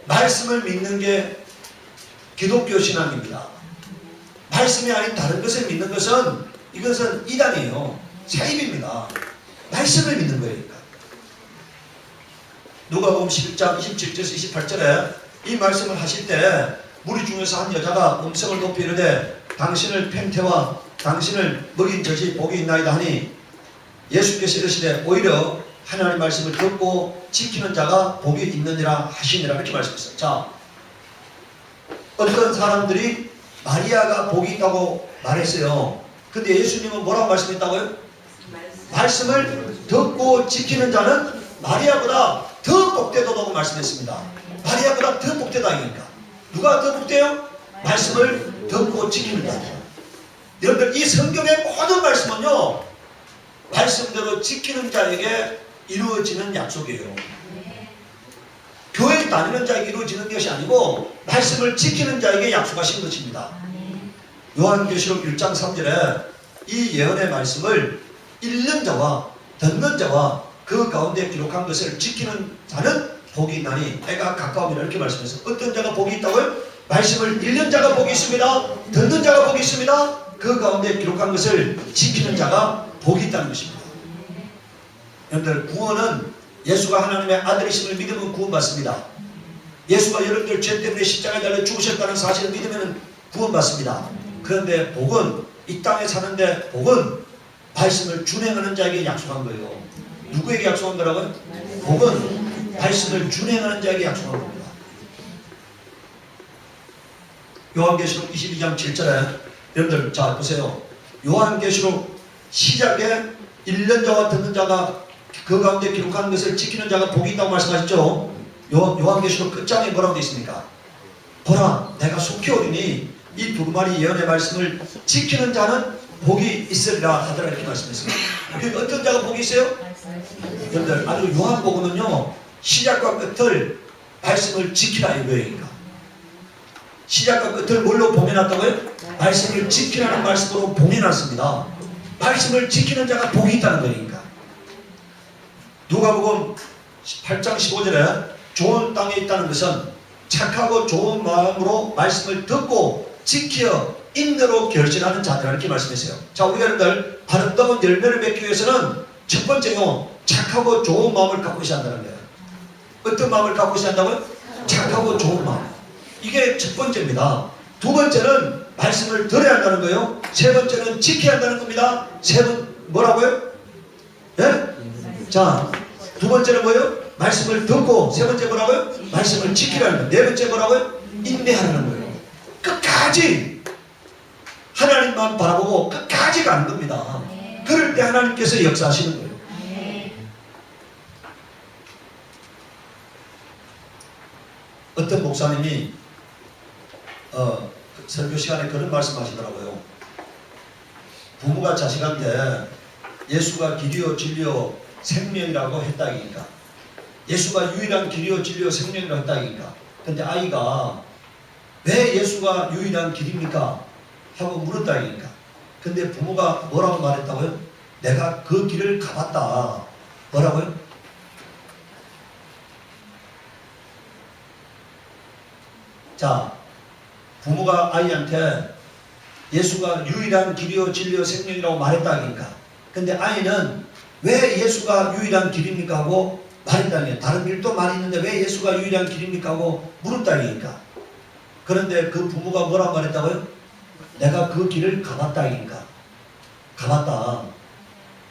말씀을 믿는 게 기독교 신앙입니다. 말씀이 아닌 다른 것을 믿는 것은 이것은 이단이에요. 사입입니다. 말씀을 믿는 거예요. 누가복음 11장 27절에서 28절에 이 말씀을 하실 때 무리 중에서 한 여자가 음성을 높이 이르되 당신을 팽태와 당신을 먹인 젖이 복이 있나이다 하니 예수께서 이르시되 오히려 하나님의 말씀을 듣고 지키는 자가 복이 있느니라 하시니라 이렇게 말씀했어요. 자, 어떤 사람들이 마리아가 복이 있다고 말했어요. 근데 예수님은 뭐라고 말씀했다고요? 말씀을 듣고 지키는 자는 마리아보다 더 복되다고 말씀했습니다. 마리아보다 더 복되다 이니까. 누가 더 복돼요? 말씀을 듣고 지키는 자죠. 여러분들 이 성경의 모든 말씀은요 말씀대로 지키는 자에게 이루어지는 약속이에요. 교회 다니는 자에게 이루어지는 것이 아니고 말씀을 지키는 자에게 약속하신 것입니다. 요한계시록 1장 3절에 이 예언의 말씀을 읽는 자와 듣는 자와 그 가운데 기록한 것을 지키는 자는 복이 있나니 때가 가까움이라 이렇게 말씀해서 어떤 자가 복이 있다고요? 말씀을 읽는 자가 복이 있습니다. 듣는 자가 복이 있습니다. 그 가운데 기록한 것을 지키는 자가 복이 있다는 것입니다. 여러분들 구원은 예수가 하나님의 아들이심을 믿으면 구원받습니다. 예수가 여러분들 죄 때문에 십자가에 달려 죽으셨다는 사실을 믿으면 구원받습니다. 그런데 복은 이 땅에 사는데 복은 말씀을 준행하는 자에게 약속한 거예요. 누구에게 약속한 거라고요? 복은 말씀을 준행하는 자에게 약속한 겁니다. 요한계시록 22장 7절에 여러분들 자 보세요. 요한계시록 시작에 읽는 자와 듣는 자가 그 가운데 기록하는 것을 지키는 자가 복이 있다고 말씀하셨죠. 요한계시록 끝장에 뭐라고 되어 있습니까? 보라 내가 속히 오리니 이 두루마리 예언의 말씀을 지키는 자는 복이 있으리라 하더라 이렇게 말씀했습니다. 그러니까 어떤 자가 복이 있어요? 여러분들 아주 요한복음은요 시작과 끝을 말씀을 지키라 이거예요. 시작과 끝을 뭘로 봉해놨다고요? 말씀을 지키라는 말씀으로 봉해놨습니다. 말씀을 지키는 자가 복이 있다는 거니까. 누가복음 8장 15절에 좋은 땅에 있다는 것은 착하고 좋은 마음으로 말씀을 듣고 지켜 인내로 결실하는 자들 이렇게 말씀했어요. 자, 우리가 여러분들 아름다운 열매를 맺기 위해서는 첫 번째요 착하고 좋은 마음을 갖고 있어야 한다는 거예요. 어떤 마음을 갖고 있어야 한다고요? 착하고 좋은 마음. 이게 첫 번째입니다. 두 번째는 말씀을 들어야 한다는 거예요. 세 번째는 지켜야 한다는 겁니다. 뭐라고요? 예? 자, 두 번째는 뭐예요? 말씀을 듣고, 세 번째 뭐라고요? 말씀을 지키라는 거예요. 네 번째 뭐라고요? 인내하라는 거예요. 끝까지 하나님만 바라보고 끝까지 가는 겁니다. 그럴 때 하나님께서 역사하시는 거예요. 어떤 목사님이 설교 시간에 그런 말씀하시더라고요. 부모가 자식한테 예수가 길이요 진리요 생명이라고 했다니까. 예수가 유일한 길이요 진리요 생명이라고 했다니까. 근데 아이가 왜 예수가 유일한 길입니까? 하고 물었다니까. 근데 부모가 뭐라고 말했다고요? 내가 그 길을 가봤다. 뭐라고요? 자, 부모가 아이한테 예수가 유일한 길이요 진리요 생명이라고 말했다니까. 근데 아이는 왜 예수가 유일한 길입니까? 하고 말했다니까. 다른 길도 많이 있는데 왜 예수가 유일한 길입니까? 하고 물었다니까. 그런데 그 부모가 뭐라고 말했다고요? 내가 그 길을 가봤다니까. 가봤다.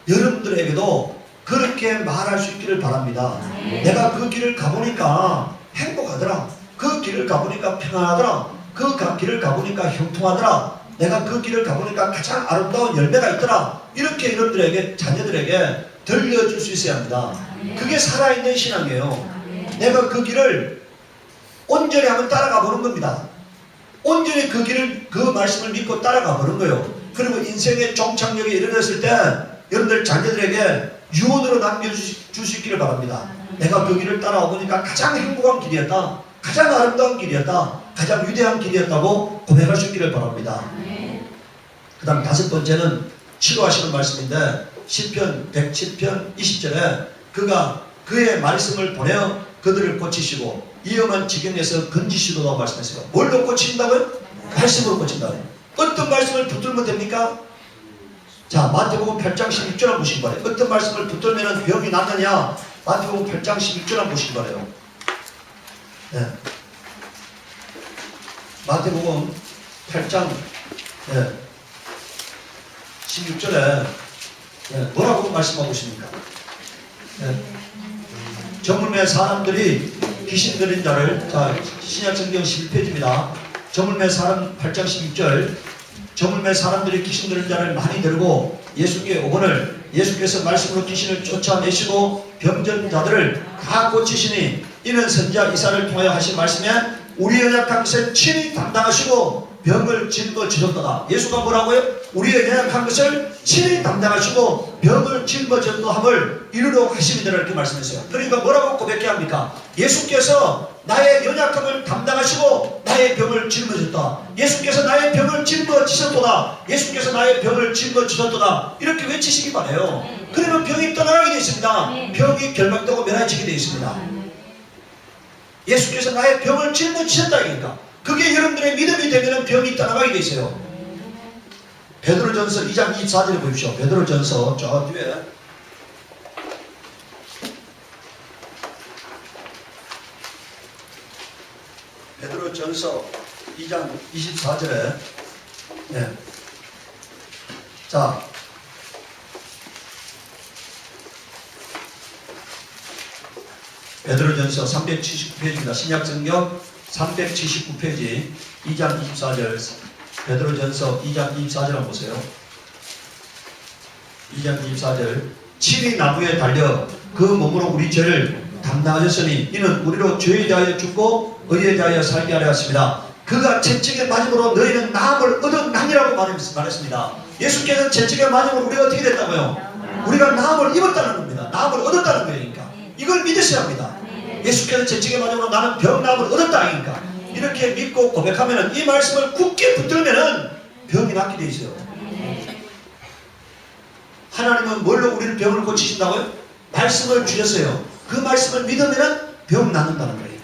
여러분들에게도 그렇게 말할 수 있기를 바랍니다. 내가 그 길을 가보니까 행복하더라. 그 길을 가보니까 평안하더라. 그 길을 가보니까 형통하더라. 내가 그 길을 가보니까 가장 아름다운 열매가 있더라. 이렇게 여러분들에게, 자녀들에게 들려줄 수 있어야 합니다. 그게 살아있는 신앙이에요. 내가 그 길을 온전히 한번 따라가 보는 겁니다. 온전히 그 길을, 그 말씀을 믿고 따라가 보는 거예요. 그리고 인생의 종착역에 이르렀을 때 여러분들 자녀들에게 유언으로 남겨줄 수 있기를 바랍니다. 내가 그 길을 따라와 보니까 가장 행복한 길이었다. 가장 아름다운 길이었다. 가장 위대한 길이었다고 고백할 수 있기를 바랍니다. 그 다음 다섯 번째는 치료하시는 말씀인데 시편 107편 20절에 그가 그의 말씀을 보내어 그들을 고치시고 위험한 지경에서 건지시도록 말씀했어요. 뭘로 고친다고요? 말씀으로 고친다고요. 어떤 말씀을 붙들면 됩니까? 자, 마태복음 8장 16절 한번 보시기 바래요. 어떤 말씀을 붙들면 병이 낫느냐? 마태복음 8장 16절 한번 보시기 바래요. 네. 마태복음 8장 16절에 뭐라고 말씀하고 있습니까? 저물매 사람들이 귀신 들린 자를, 자, 신약성경 11페이지입니다. 저물매 사람 8장 16절, 저물매 사람들이 귀신 들린 자를 많이 들고 예수께 오거늘 예수께서 말씀으로 귀신을 쫓아내시고 병든 자들을 다 고치시니 이는 선지자 이사야를 통하여 하신 말씀에 우리의 연약한 것을 친히 담당하시고 병을 짊어지셨도다. 예수가 뭐라고요? 우리의 연약한 것을 친히 담당하시고 병을 짊어졌도함을 이루러 하심이더라 이렇게 말씀했어요. 그러니까 뭐라고 고백해야 합니까? 예수께서 나의 연약함을 담당하시고 나의 병을 짊어졌다. 예수께서 나의 병을 짊어지셨도다. 예수께서 나의 병을 짊어지셨도다. 이렇게 외치시기 바라요. 그러면 병이 떠나가게 되어 있습니다. 병이 결박되고 멸하지게 되어 있습니다. 예수께서 나의 병을 짊어지셨다 이니까 그게 여러분들의 믿음이 되면 병이 떠나가게 되어 있어요. 베드로전서 2장 24절에 보십시오. 베드로전서 저 뒤에 베드로전서 2장 24절에 자, 베드로전서 379페이지입니다. 신약성경 379페이지 2장 24절 베드로전서 2장 24절 한번 보세요. 2장 24절 친히 나무에 달려 그 몸으로 우리 죄를 담당하셨으니 이는 우리로 죄에 대하여 죽고 의에 대하여 살게 하려 하십니다. 그가 채찍에 맞음으로 너희는 나음을 얻었나니라고 말했습니다. 예수께서는 채찍에 맞음으로 우리가 어떻게 됐다고요? 우리가 나음을 입었다는 겁니다. 나음을 얻었다는 거니까 이걸 믿으셔야 합니다. 예수께서 채찍에 맞음으로 나는 병나음을 얻었다 하니까 이렇게 믿고 고백하면 이 말씀을 굳게 붙들면 병이 낫게 되어 있어요. 하나님은 뭘로 우리를 병을 고치신다고요? 말씀을 주셨어요. 그 말씀을 믿으면 병 낫는다는 거예요.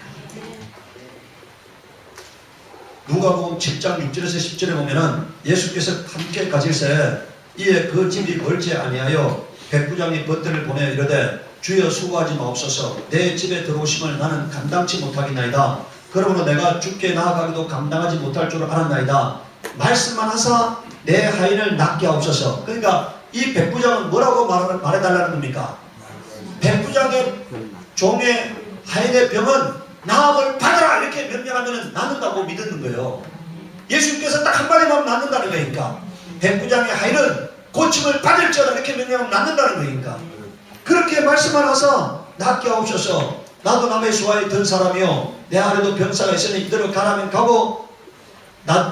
누가복음 7장 6절에서 10절에 보면은 예수께서 함께 가실새 이에 그 집이 멀지 아니하여 백부장이 벗들을 보내 이르되 주여 수고하지 마옵소서 내 집에 들어오심을 나는 감당치 못하겠나이다. 그러므로 내가 주께 나아가기도 감당하지 못할 줄 알았나이다. 말씀만 하사 내 하인을 낫게 하옵소서. 그러니까 이 백부장은 뭐라고 말해달라는 겁니까? 백부장의 종의 하인의 병은 나음을 받아라 이렇게 명령하면 낫는다고 믿는 거예요. 예수님께서 딱 한마디만 낫는다는 거니까 백부장의 하인은 고침을 받을지어다 이렇게 명령하면 낫는다는 거니까 그렇게 말씀을 하사 낫게 하옵소서. 나도 남의 수하에 든 사람이요 내 아래도 병사가 있으니 이대로 가라면 가고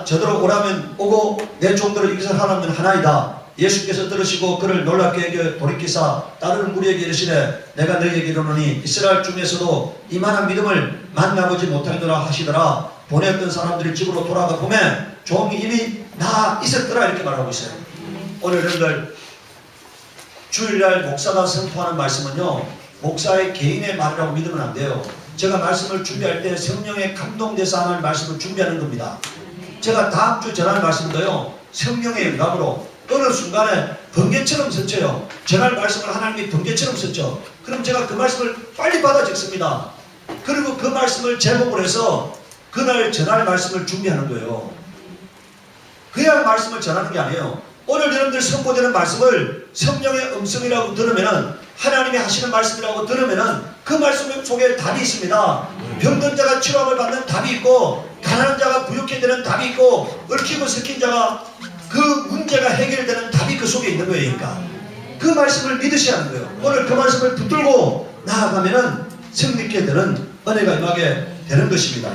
저대로 오라면 오고 내 종들을 이것을 하라면 하나이다. 예수께서 들으시고 그를 놀랍게 여겨 돌이키사 다른 무리에게 이르시되 내가 너희에게 이르노니 이스라엘 중에서도 이만한 믿음을 만나보지 못하리라 하시더라. 보냈던 사람들이 집으로 돌아가 보면 종이 이미 나 있었더라 이렇게 말하고 있어요. 오늘 여러분들 주일날 목사가 선포하는 말씀은요 목사의 개인의 말이라고 믿으면 안 돼요. 제가 말씀을 준비할 때 성령의 감동돼서 하는 말씀을 준비하는 겁니다. 제가 다음 주 전할 말씀도요 성령의 영감으로 어느 순간에 번개처럼 스쳐요. 전할 말씀을 하나님이 번개처럼 스쳐. 그럼 제가 그 말씀을 빨리 받아 적습니다. 그리고 그 말씀을 제목으로 해서 그날 전할 말씀을 준비하는 거예요. 그냥 말씀을 전하는 게 아니에요. 오늘 여러분들 선포되는 말씀을 성령의 음성이라고 들으면은 하나님이 하시는 말씀이라고 들으면은 그 말씀 속에 답이 있습니다. 병든 자가 치료함을 받는 답이 있고 가난한 자가 부유케 되는 답이 있고, 얽히고 섞인 자가 그 문제가 해결되는 답이 그 속에 있는 거예요. 그러니까 그 말씀을 믿으셔야 하는 거예요. 오늘 그 말씀을 붙들고 나아가면은 승리케 되는 은혜가 임하게 되는 것입니다.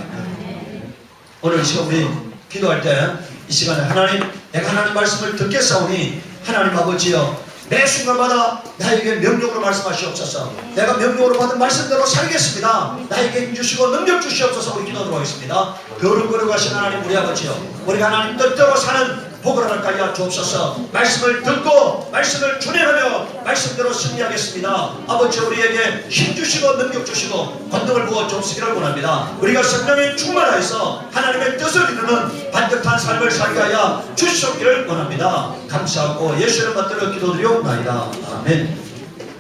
오늘 이 시간 우리 기도할 때 이 시간에 하나님, 내가 하나님 말씀을 듣겠사오니 하나님 아버지여, 매 순간마다 나에게 명령으로 말씀하시옵소서. 내가 명령으로 받은 말씀대로 살겠습니다. 나에게 힘주시고 능력 주시옵소서. 우리 기도하도록 하겠습니다. 거룩거룩 하신 하나님 우리 아버지여, 우리가 하나님 뜻대로 사는 복을 하나님께 하여 주옵소서. 말씀을 듣고 말씀을 준행하며 말씀대로 승리하겠습니다. 아버지, 우리에게 힘주시고 능력 주시고 권능을 부어 주옵시기를 원합니다. 우리가 성령에 충만하여서 하나님의 뜻을 이루는 반듯한 삶을 살게 하여 주시옵기를 원합니다. 감사하고 예수를 받들어 기도드리옵나이다. 아멘.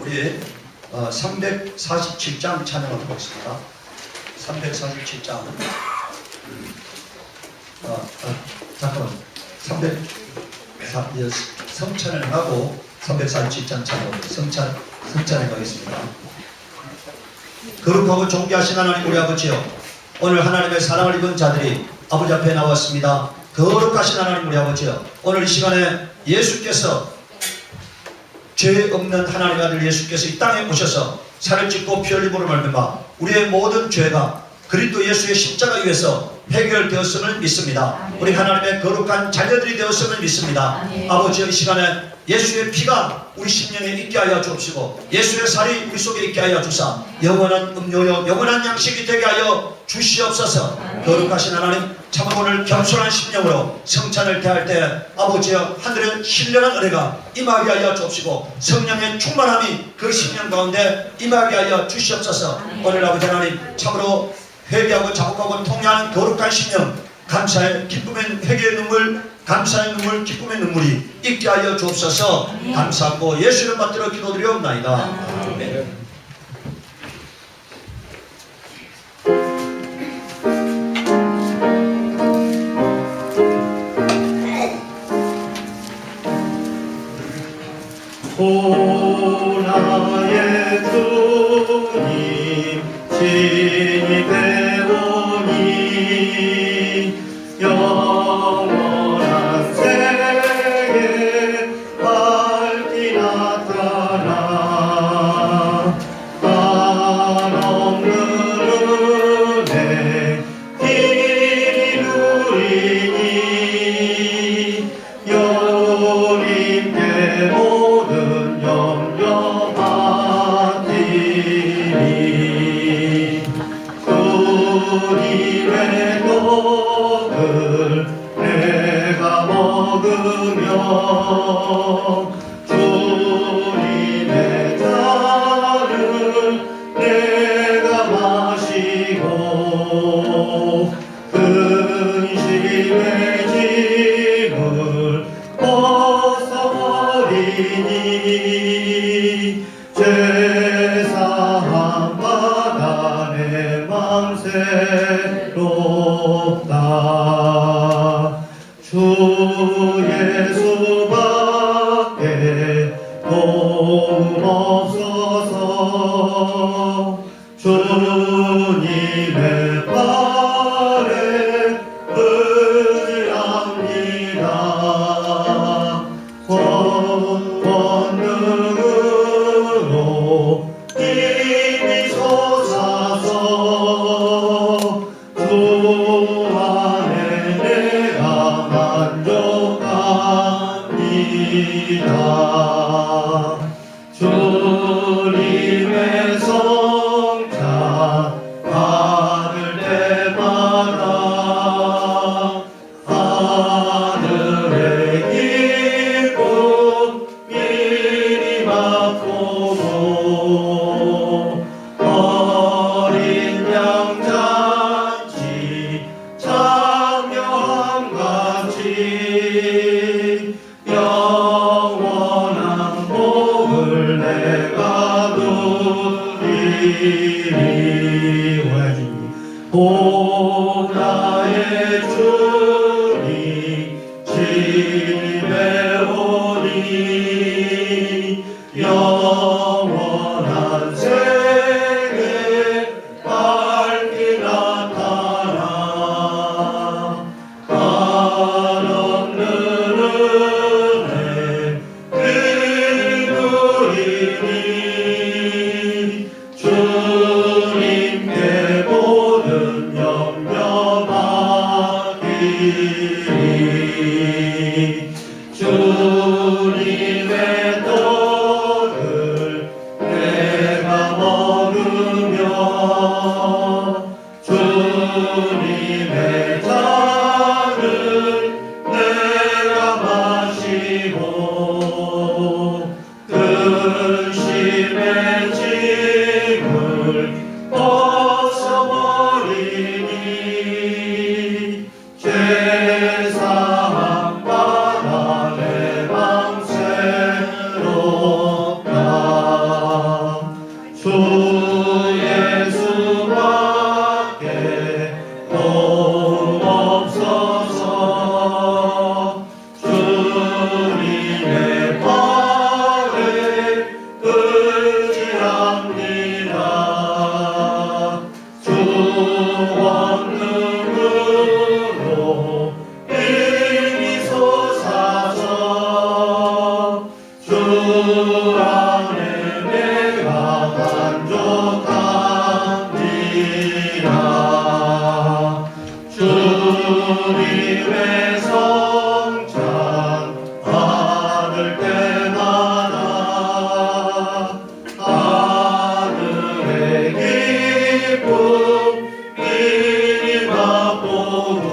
우리 347장 찬양하도록 하겠습니다. 347장. 잠깐만. 성찬을 하고 347장 찬양, 성찬에 가겠습니다. 거룩하고 존귀하신 하나님 우리 아버지여, 오늘 하나님의 사랑을 입은 자들이 아버지 앞에 나왔습니다. 거룩하신 하나님 우리 아버지여, 오늘 이 시간에 예수께서, 죄 없는 하나님의 아들 예수께서 이 땅에 오셔서 살을 찢고 피 흘림으로 말미암아 우리의 모든 죄가 그리스도 예수의 십자가 위에서 해결되었음을 믿습니다. 우리 하나님의 거룩한 자녀들이 되었음을 믿습니다. 아버지, 이 시간에 예수의 피가 우리 심령에 있게 하여 주옵시고 예수의 살이 우리 속에 있게 하여 주사 영원한 음료요 영원한 양식이 되게 하여 주시옵소서. 거룩하신 하나님, 참으로 오늘 겸손한 심령으로 성찬을 대할 때 아버지여, 하늘의 신령한 은혜가 임하게 하여 주옵시고 성령의 충만함이 그 심령 가운데 임하게 하여 주시옵소서. 오늘 아버지 하나님, 참으로 회개하고 자복하고 통회하는 거룩한 심령, 감사의 기쁨의 회개의 눈물, 감사의 눈물, 기쁨의 눈물이 있게 하여 주옵소서. 감사하고 예수를 받들어 기도드리옵나이다. 아멘. 오 나의 주님, 친히 배우니 영원한 세계 밝히 나타나 한없는 은혜 길이 누리니 여호님께 모든 염려 받으리. 주님의 떡을 내가 먹으며 주님의 잔을 내가 마시고 근심의 짐을 벗어버리니 제사함 받아 내 맘 새롭다. 주 예수밖에 도움 없어서 주님의 발에 의지합니다. 권능으로 힘이 솟아서 주 안에 내가 만족합니다. 주님의 성찬 받을 때마다 하늘의 기쁨 미리 맛보고 어린 양 잔치 참여함같이 영원한 복을 내가 누리리. 오 나의 주님, 집에 오니 영원한 세계 밝히 나타나 은혜 누리니 주님께 모든 염려받기니 주님의 떡을 내가 먹으며 주님의 잔을 내가 마시고 근심의 짐을 벗어버리니 죄사함 받아 내 맘 새롭다 주 예수밖에 도움 없어서 주님의 발에 의지합니다 주 권능으로 힘이 솟아서 주 안에 내가 만족합니다 주님의 성찬 받을 때마다 하늘의 기쁨 미리 맛보고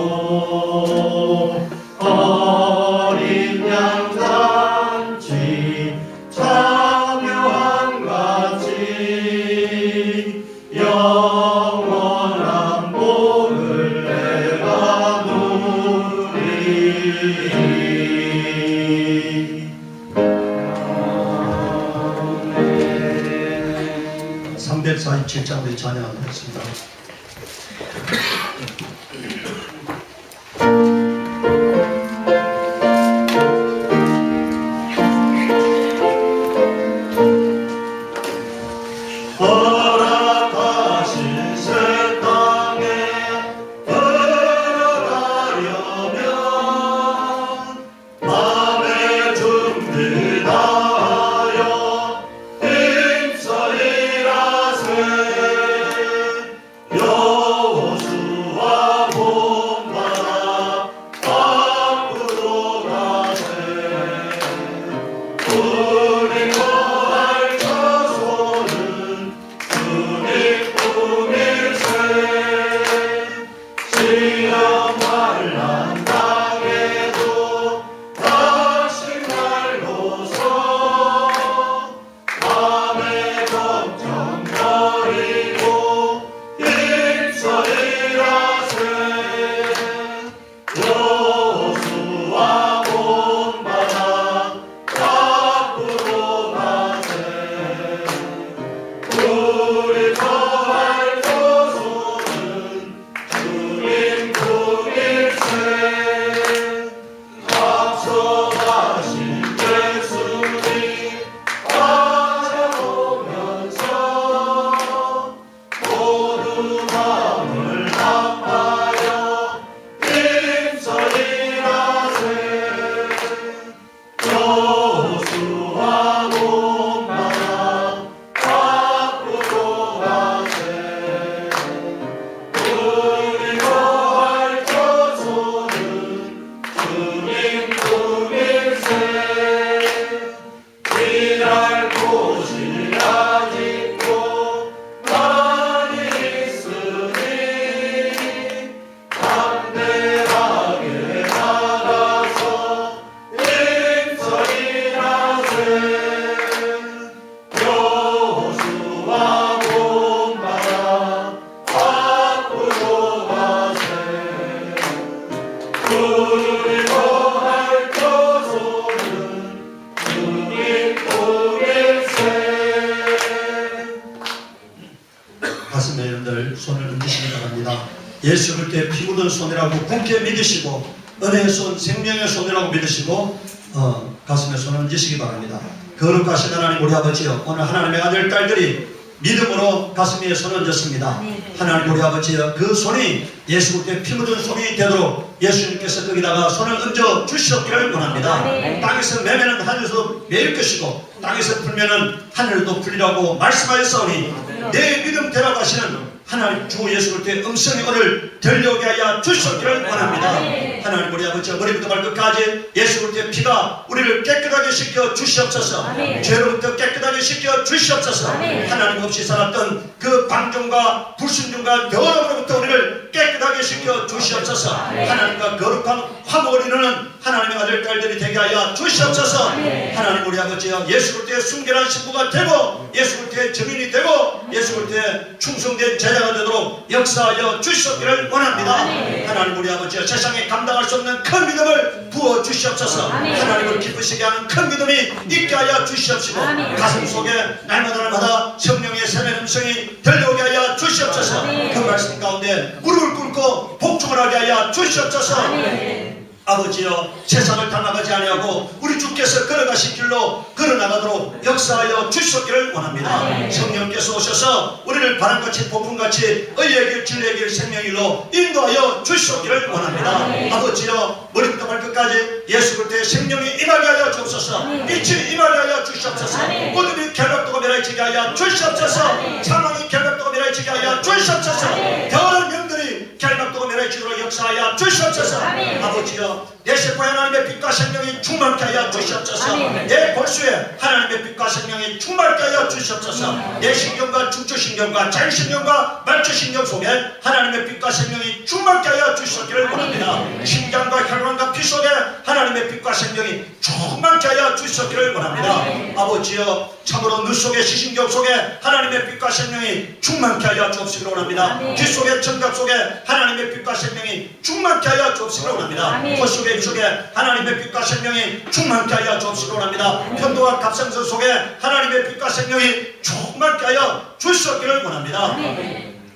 어린 양 잔치 참여한 같이 영원한 복을 내가 누리리 347장 우리 찬양하겠습니다. 허락하신 새 땅에 들어가려면 마음의 준비 다하여 힘써 일하세 여호수아 본받아 앞으로 가세 우리 거할 처소는 주님 꿈일세 시험 환난 당해도 다시 말로서 밤에 걱정 버리고 힘써 일하세 여호수아 본받아 앞으로 가세 우리 거할 처소는 주님 꿈일세 앞서가신 예수님 따라오면서 모두 마음을 합하여 힘써 일하세 여호수아 본받아 앞으로 가세 우리 거할 처소는 주님 꿈일세 일할 곳이 아직도 많이 있으니 담대하게 나가서 힘써 일하세 여호수아 본받아 앞으로 가세 우리 거할 처소는 주님 꿈일세 가슴에 여러분들 손을 얹으시기 바랍니다. 예수 그리스도의 피 묻은 손이라고 굳게 믿으시고 은혜의 손, 생명의 손이라고 믿으시고 가슴에 손을 얹으시기 바랍니다. 거룩하신 하나님 우리 아버지여 오늘 하나님의 아들 딸들이 믿음으로 가슴 위에 손을 얹었습니다. 하나님 우리 아버지여 그 손이 예수 그리스도의 피 묻은 손이 되도록 예수님께서 거기다가 손을 얹어 주시옵기를 원합니다. 땅에서 매매는 하늘에서 매일 것이고 땅에서 풀면은 하늘도 풀리라고 말씀하였사오니 내 믿음대로 가시는 하나님 주 예수 그리스도의 음성이 오늘 들려오게 하여 주시옵기를 원합니다. 하나님 우리 아버지 머리부터 발끝까지 예수 그리스도의 피가 우리를 깨끗하게 시켜 주시옵소서. 죄로부터 깨끗하게 시켜 주시옵소서. 하나님 없이 살았던 그 방종과 불순종과 더러움으로부터 우리를 깨끗하게 시켜 주시옵소서. 하나님과 거룩한 화목을 이루는 하나님의 아들 딸들이 되게 하여 주시옵소서. 하나님 우리 아버지여 예수 그리스도의 순결한 신부가 되고 예수 그리스도의 증인이 되고 예수 그리스도의 충성된 제자가 되도록 역사하여 주시옵기를 원합니다. 하나님 우리 아버지여 세상에 감당할 수 없는 큰 믿음을 부어 주시옵소서. 하나님을 기쁘시게 하는 큰 믿음이 있게 하여 주시옵시고 가슴 속에 날마다 성령의 세례 음성이 들려오게 하여 주시옵소서. 그 말씀 가운데 무릎을 꿇고 복종을 하게 하여 주시옵소서. 아버지여 세상을 닮아가지 아니하고 우리 주께서 걸어가신 길로 걸어나가도록 역사하여 주시옵기를 원합니다. 성령께서 오셔서 우리를 바람같이 폭풍같이 의의 길 진리의 길 생명의 길로 인도하여 주시옵기를 원합니다. 아버지여 머리부터 발끝까지 예수 그리스도의 생명이 임하게 하여 주옵소서. 빛이 임하게 하여 주시옵소서. 어둠이 결박되고 멸하여지게 하여 주시옵소서. 사망이 결박되고 멸하여지게 하여 주시옵소서. 더러운 영들이 결박되고 멸하여지도록 역사하여 주시옵소서. 아버지여 내 세포에 하나님의 빛과 생명이 충만케 하여 주시옵소서. 내 골수에 하나님의 빛과 생명이 충만케 하여 주시옵소서. 내 신경과 중추신경과 자율신경과 말초신경 속에 하나님의 빛과 생명이 충만케 하여 주시옵기를 원합니다. 심장과 혈관과 피 속에 하나님의 빛과 생명이 충만케 하여 주시옵기를 원합니다. 아버지여 참으로 눈 속에 시신경 속에 하나님의 빛과 생명이 충만케 하여 주옵시기를 원합니다. 귀 속에 청각 속에 하나님의 빛과 생명이 충만케 하여 주옵시기를 원합니다. 코 속에 입 속에 하나님의 빛과 생명이 충만케 하여 주옵시기를 원합니다. 편도와 갑상선 속에 하나님의 빛과 생명이 충만케 하여 주시옵기를 원합니다.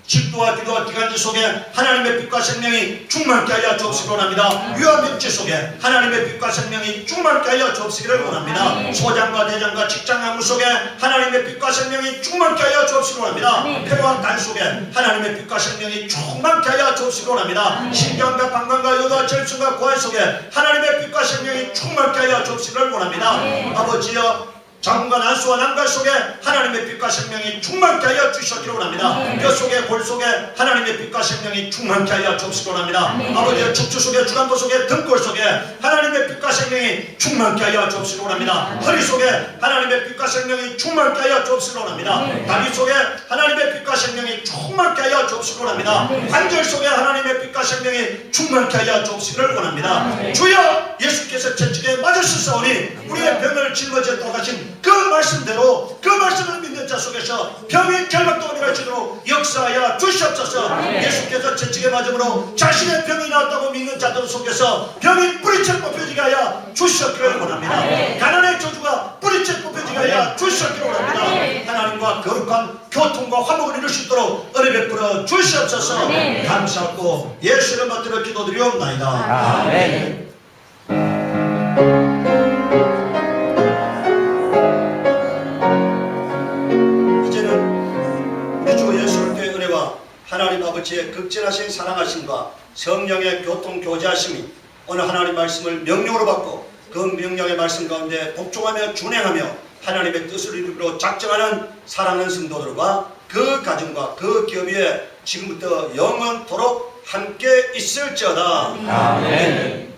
식도와 기도와 기관지 속에 하나님의 빛과 생명이 충만케 하여 주옵시기를 원합니다. 위와 명치 속에 하나님의 빛과 생명이 충만케 하여 주옵시기를 원합니다. 소장과 대장과 직장나무 속에 하나님의 빛과 생명이 충만케 하여 주옵시기를 원합니다. 폐와 간 속에 하나님의 빛과 생명이 충만케 하여 주옵시기를 원합니다. 신경과 방광과 요도와 절순과 고환 속에 하나님의 빛과 생명이 충만케 하여 주옵시기를 원합니다. 아버지여 장과 난수와 난갈 속에 하나님의 빛과 생명이 충만케 하여 주시기를 원합니다. 뼈 속에 골 속에 하나님의 빛과 생명이 충만케 하여 주시기를 원합니다. 아버지의 척추 속에 주간부 속에 등골 속에 하나님의 빛과 생명이 충만케 하여 주시기를 원합니다. 허리 속에 하나님의 빛과 생명이 충만케 하여 주시기를 원합니다. 다리 속에 하나님의 빛과 생명이 충만케 하여 주시기를 원합니다. 관절 속에 하나님의 빛과 생명이 충만케 하여 주시기를 원합니다. 주여 예수께서 채찍에 맞으셨사오니 우리의 병을 짊어져 떠가신 그 말씀대로 그 말씀을 믿는 자 속에서 병이 결박되고 멸하여지도록 역사하여 주시옵소서. 예수께서 채찍에 맞음으로 자신의 병이 나았다고 믿는 자들 속에서 병이 뿌리채 뽑혀지게 하여 주시옵기를 원합니다. 가난의 저주가 뿌리채 뽑혀지게 하여 주시옵기를 원합니다. 하나님과 거룩한 교통과 화목을 이룰 수 있도록 은혜 베풀어 주시옵소서. 감사하고 예수를 받들어 기도드리옵나이다. 아멘. 하나님 아버지의 극진하신 사랑하심과 성령의 교통 교제하심이 오늘 하나님 말씀을 명령으로 받고 그 명령의 말씀 가운데 복종하며 준행하며 하나님의 뜻을 이루기로 작정하는 사랑하는 성도들과 그 가정과 그 기업 위에 지금부터 영원토록 함께 있을지어다. 아멘.